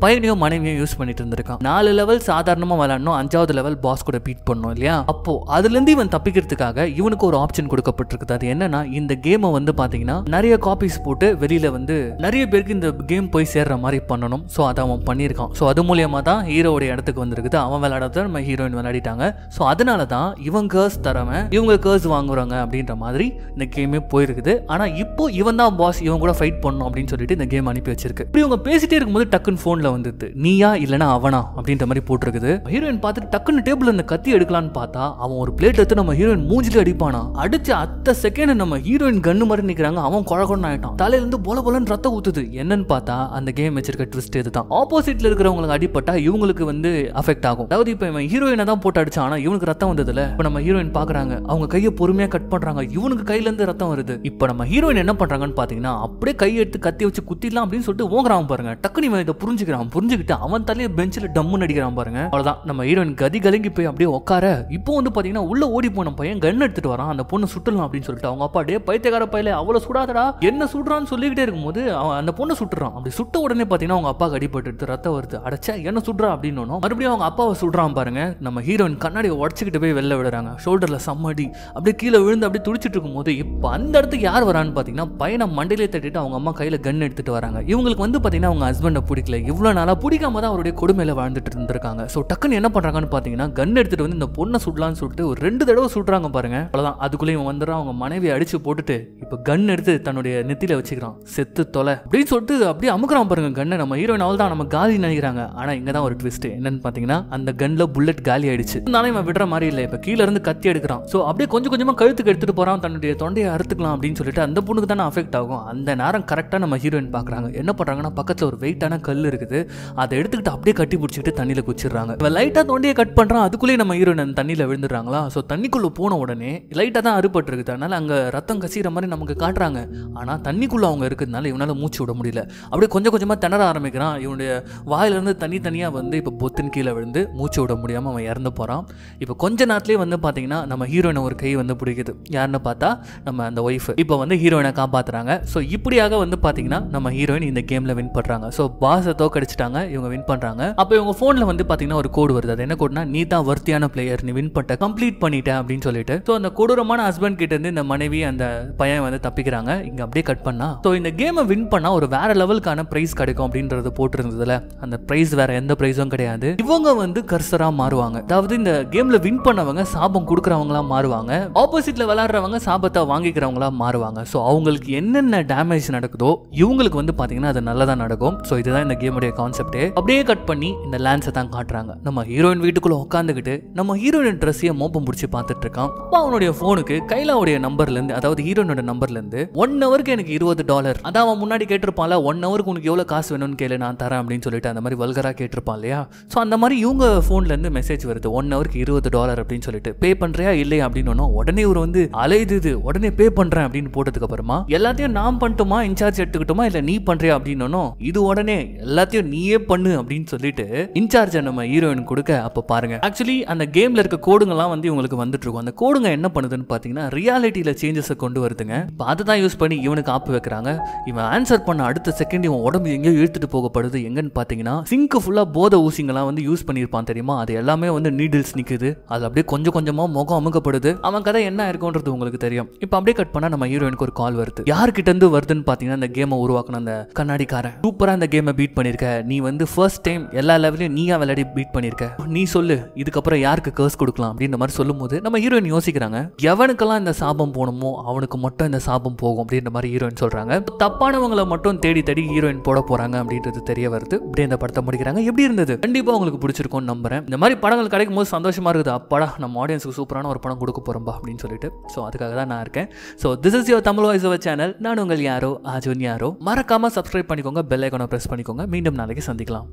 பையனையும் மனைவியும் யூஸ் பண்ணிட்டு இருந்திருக்கான். 4 லெவல் சாதாரணமாக விளையாடணும், 5வது லெவல் பாஸ் கூட பீட் பண்ணணும் இல்லையா. அப்போ அதுலேருந்து இவன் தப்பிக்கிறதுக்காக இவனுக்கு ஒரு ஆப்ஷன் கொடுக்கப்பட்டிருக்குது. அது என்னன்னா இந்த கேமை வந்து பார்த்தீங்கன்னா நிறைய காப்பீஸ் போட்டு வெளியில வந்து நிறைய பேருக்கு இந்த கேம் போய் சேர்ற மாதிரி பண்ணணும். ஸோ அதை அவன் பண்ணியிருக்கான். ஸோ அது மூலியமா தான் ஹீரோடைய இடத்துக்கு வந்திருக்குது. அவன் விளையாடுறத நம்ம ஹீரோயின் விளையாடிட்டாங்க. ஸோ அதனால தான் இவன் கேர்ஸ் தரவன் இவங்க கேர்ஸ் வாங்குறாங்க அப்படின்ற மாதிரி இந்த கேமே போயிருக்குது. ஆனா இப்போ இவன் தான் பாஸ், இவன் கூட ஃபைட் பண்ணணும் அப்படின்னு சொல்லிட்டு இந்த கேம் அனுப்பி வச்சிருக்கு. இப்படி இவங்க பேசிட்டே இருக்கும்போது டக்குன்னு போன்ல வந்துது நீயா இல்லனா அவனா அப்படின்ற மாதிரி போட்டிருக்குது. ஹீரோயின் பார்த்துட்டு டக்குன்னு டேபிள் இந்த கத்தி எடுக்கலான்னு பார்த்தா அவன் ஒரு பிளேட் எடுத்து நம்ம ஹீரோயின் மூஞ்சில அடிப்பானா. அடிச்சு அத்த செகண்ட் நம்ம ஹீரோயின் கண்ணு மாதிரி நிக்கிறாங்க. அவன் கொழகொன்னு ஆயிட்டான். தலையில இருந்து போல போலன்னு ரத்தம் ஊத்துது. என்னன்னு பார்த்தா அந்த கேம் வச்சிருக்க ட்விஸ்ட் இதுதான். ஆப்போசிட்ல இருக்கிறவங்களுக்கு அடிப்பட்டா இவங்களுக்கு வந்து அஃபெக்ட் ஆகும். அதாவது இப்போ இவன் ஹீரோயினை தான் போட்டு அடிச்சான், ஆனா இவனுக்கு ரத்தம் வந்ததுல இப்போ நம்ம ஹீரோயின் பாக்குறாங்க, அவங்க கையை பொறுமையா கட் பண்றாங்க, இவனுக்கு கையில இருந்து ரத்தம் வருது. இப்போ நம்ம ஹீரோயின் என்ன பண்றாங்கன்னு பாத்தீங்கன்னா அப்படியே கை எடுத்து கத்தி வச்சு குத்திடலாம் அப்படின்னு சொல்லிட்டு ஓங்குறான் பாருங்க. டக்குனு இவன் இதை புரிஞ்சுக்கிட்டு அவன் தலையை பெஞ்சில் டம்முன்னு அடிக்கிறான் பாருங்க. அவ்வளவுதான் நம்ம ஹீரோயின் கதி கலங்கி போய் அப்படியே உட்கார. இப்போ வந்து பாத்தீங்கன்னா உள்ள ஓடி போன பையன் கன் எடுத்துட்டு வரான், அந்த பொண்ணு சுட்டலாம் அப்படின்னு சொல்லிட்டு அவங்க அப்பா டே பைத்தியக்கார பையில அவ்வளவு சுடாதடா என்ன சுடுறான்னு சொல்லிக்கிட்டே இருக்கும்போது அவன் அந்த பொண்ணை சுட்டுறான். அப்படி சுட்ட உடனே பாத்தீங்கன்னா அவங்க அப்பாவுக்கு அடிபட்டு ரத்தம் வருது. அடைச்சா என்ன சுடுறா அப்படின்னு மறுபடியும் அவங்க அப்பாவை சுடுறான் பாருங்க. நம்ம ஹீரோயின் கண்ணாடியை உடச்சிக்கிட்டு போய் வெளில விடுறாங்க. ஷோல்டர்ல சம்மடி அப்படியே கீழே விழுந்து அப்படியே துடிச்சிட்டு இருக்கும்போது இப்போ அந்த இடத்துக்கு யார் வரான்னு பாத்தீங்கன்னா பையனை மண்டையிலே தட்டிட்டு அவங்க அம்மா கையில கன் எடுத்துட்டு வராங்க. இவங்களுக்கு வந்து பாத்தீங்கன்னா அவங்க ஹஸ்பண்டை பிடிக்கல, இவ்வளவு நாளா பிடிக்காம தான் அவருடைய கொடுமையில வாழ்ந்துட்டு இருந்திருக்காங்க. ஸோ டக்குன்னு என்ன பண்றாங்கன்னு பாத்தீங்கன்னா கன் எடுத்துட்டு வந்து இந்த பொண்ணை சுடலான்னு சொல்லிட்டு ஒரு 2 தடவை சுடுறாங்க பாருங்க. அவ்வளவுதான் அதுக்குள்ளே இவன் வந்துடுறான். அவங்க மனைவியை அடிச்சு போட்டுட்டு இப்ப கன் எடுத்து தன்னுடைய நெத்தியில வச்சுக்கிறான். செத்து தொலை அப்படின்னு சொல்லிட்டு அப்படியே அமுக்குறான் பாருங்க கண்ணை. நம்ம ஹீரோயின் அவள் தான் நம்ம காலி நினைக்கிறாங்க. ஆனா இங்கதான் ஒரு ட்விஸ்ட் என்னன்னு பாத்தீங்கன்னா அந்த கன்ல புல்லட் காலி ஆயிடுச்சு. இருந்தாலும் இவன் விடுற மாதிரி இல்லை. இப்ப கீழ இருந்து கத்தி எடுக்கிறான். ஸோ அப்படியே கொஞ்சம் கொஞ்சமா கழுத்துக்கு எடுத்துட்டு போறான். தன்னுடைய தொண்டையை அறுத்துக்கலாம் அப்படின்னு சொல்லிட்டு அந்த பொண்ணுக்கு தானே அஃபெக்ட் ஆகும். அந்த நேரம் கரெக்டா நம்ம ஹீரோயின் பாக்குறாங்க. என்ன பண்றாங்கன்னா பக்கத்துல ஒரு வெயிட்டான கல் இருக்குது, அதை எடுத்துக்கிட்டு அப்படியே கட்டி பிடிச்சிட்டு தண்ணியில குச்சிடுறாங்க. லைட்டா தொண்டையை கட் பண்றான். அதுக்குள்ளே நம்ம ஹீரோயின் தண்ணியில விழுந்துடுறாங்களா. ஸோ தண்ணிக்குள்ள போன உடனே லைட்டா தான் அறுபட்டு இருக்குது. அதனால அங்க ரத்தம் கசிகிற மாதிரி நமக்கு காட்டுறாங்க. ஆனா தண்ணிக்குள்ள அவங்க இருக்கிறதுனால இவனால மூச்சு விட முடியல. அப்படியே கொஞ்சம் கொஞ்சமா திணற ஆரம்பிக்கிறான். இவனுடைய வாயிலிருந்து தனியா வந்து இப்போ பொத்தின் கீழே விழுந்து மூச்சு விட முடியாம அவன் இறந்து போறான். இப்போ கொஞ்ச நேரத்திலே வந்து பாத்தீங்கன்னா நம்ம ஹீரோயினை ஒரு கை வந்து பிடிக்குது. யாருன்னு பார்த்தா நம்ம அந்த ஒய்ஃப் இப்போ வந்து ஹீரோயினை காப்பாத்துறாங்க. ஸோ இப்படியாக வந்து பாத்தீங்கன்னா நம்ம ஹீரோயின் இந்த கேம்ல வின் பண்றாங்க. ஸோ பாஸை தோக்கடிச்சிட்டாங்க, இவங்க வின் பண்றாங்க. அப்போ இவங்க போன்ல வந்து பாத்தீங்கன்னா ஒரு கோடு வருது. அது என்ன கோடுனா நீ தான் வர்த்தியான பிளேயர், நீ வின் பண்ண கம்ப்ளீட் பண்ணிட்ட அப்படின்னு சொல்லிட்டு. ஸோ அந்த கொடூரமான ஹஸ்பண்ட் கிட்ட இருந்து இந்த மனைவி அந்த பையன் வந்து தப்பிக்கிறாங்க. இங்க அப்படியே கட் பண்ணா ஸோ இந்த கேமை வின் பண்ணா ஒரு வேற லெவலுக்கான பிரைஸ் கிடைக்கும் அப்படின்றது போட்டிருந்ததுல அந்த பிரைஸ் வேற எந்த பிரைஸும் கிடையாது. இவங்க வந்து கர்சரா மாறுவாங்க. அதாவது இந்த கேம்ல வின் பண்ணவங்க சாபம் கொடுக்கறவங்களா மாறுவாங்க, ஆப்போசிட்ல விளையாடுறவங்க சாபத்தை வாங்கிக்கிறவங்களா மாறுவாங்க. ஸோ அவங்களுக்கு என்னென்ன டேமேஜ் நடக்குதோ இவங்களுக்கு வந்து பாத்தீங்கன்னா அது நல்லதா நடக்கும். ஸோ இதுதான் இந்த கேமுடைய கான்செப்ட். அப்படியே கட் பண்ணி இந்த லான்ஸை தான் காட்டுறாங்க. நம்ம ஹீரோயின் வீட்டுக்குள்ள உட்காந்துக்கிட்டு நம்ம ஹீரோயின் ட்ரெஸ்ஸையே மோப்பம் பிடிச்சி பார்த்துட்டு இருக்கான். அப்பா அவனுடைய போனுக்கு கைலாவுடைய நம்பர்ல இருந்து, அதாவது ஹீரோனோட நம்பர்ல இருந்து 1 ஹவருக்கு எனக்கு $20, அதான் அவன் முன்னாடி கேட்டிருப்பான்ல 1 ஹவருக்கு உனக்கு எவ்வளவு காசு வேணும்னு கேளு நான் தரேன் அப்படின்னு சொல்லிட்டு அந்த மாதிரி வல்கரா கேட்டிருப்பான் இல்லையா. ஸோ அந்த மாதிரி இவங்க போன்ல இருந்து மெசேஜ் வருது 1 ஹவருக்கு $20 அப்படின்னு சொல்லிட்டு. பே பண்றியா இல்லையா அப்படின்னு உடனே இவர் வந்து அலையுது, உடனே பே பண்றேன் அப்படின்னு போட்டதுக்கு அப்புறமா எல்லாத்தையும் நான் பண்ணட்டுமா இன்சார்ஜ் எடுத்துக்கிட்டோமா இல்ல நீ பண்றியா அப்படின்னு இது உடனே எல்லாத்தையும் நீயே பண்ணு அப்படின்னு சொல்லிட்டு இன்சார்ஜ் நம்ம ஹீரோயின் கொடுக்க. அப்ப பாருங்க ஆக்சுவலி அந்த கேம்ல இருக்க கோடுங்கெல்லாம் வந்து இவங்களுக்கு வந்துட்டு இருக்கும். அந்த கோடுங்க என்ன பண்ணுதுன்னு பாத்தீங்கன்னா ரியாலிட்டியில சேஞ்சஸ் கொண்டு வருதுங்க. அதை தான் யூஸ் பண்ணி இவனுக்கு ஆப்பு வைக்கிறாங்க. இவன் ஆன்சர் பண்ண அடுத்த செகண்ட் இவன் உடம்பு எங்கேயோ இழுத்துட்டு போகப்படுது. எங்கன்னு பாத்தீங்கன்னா சிங்க் ஃபுல்லா போத ஊசிங்கெல்லாம் வந்து யூஸ் பண்ணியிருப்பான் தெரியுமா, அது எல்லாமே வந்து நீடில்ஸ் நிக்குது. அது அப்படியே கொஞ்சம் கொஞ்சமா முகம் அமுக்கப்படுது. அவன் கதை என்ன இருக்கும்ன்றது உங்களுக்கு தெரியும். இப்போ அப்படியே கட் பண்ணா நம்ம ஹீரோயினுக்கு ஒரு கால் வருது. யார்கிட்ட இருந்து வருதுன்னு பாத்தீங்கன்னா அந்த கேமை உருவாக்குன அந்த கண்ணாடிக்காரன் போறேன், சூப்பரா இந்த கேமை பீட் பண்ணிருக்க, நீ வந்து ஃபர்ஸ்ட் டைம் எல்லா லெவலையும் நீயா விளையாடி பீட் பண்ணிருக்க, நீ சொல்லு இதுக்கப்புறம் யாருக்கு கர்ஸ் கொடுக்கலாம் அப்படின்ற மாதிரி சொல்லும்போது நம்ம ஹீரோயின் யோசிக்கிறாங்க, எவனுக்கெல்லாம் இந்த சாபம் போகணுமோ அவனுக்கு மட்டும் இந்த சாபம் போகும் அப்படின்ற மாதிரி ஹீரோயின் சொல்றாங்க. தப்பானவங்களை மட்டும் தேடி தேடி ஹீரோயின் போட போறாங்க அப்படின்றது தெரிய வருது. இப்படி இந்த படத்தை முடிக்கிறாங்க. எப்படி இருந்தது? கண்டிப்பா உங்களுக்கு பிடிச்சிருக்கும்னு நம்புறேன். இந்த மாதிரி படங்கள் கிடைக்கும் போது சந்தோஷமா இருக்குது. அப்பாடா நம்ம ஆடியன்ஸுக்கு சூப்பரான ஒரு படம் கொடுக்க போறோம்பா அப்படின்னு சொல்லிட்டு. ஸோ அதுக்காக தான் நான் இருக்கேன். So this is your Tamil voice over channel. நான் உங்கள் யாரோ அர்ஜுன் யாரோ. மறக்காம சப்ஸ்கிரைப் பண்ணிக்கோங்க, பெல் ஐகானை பிரஸ் பண்ணிக்கோங்க. மீண்டும் நாளைக்கு சந்திக்கலாம்.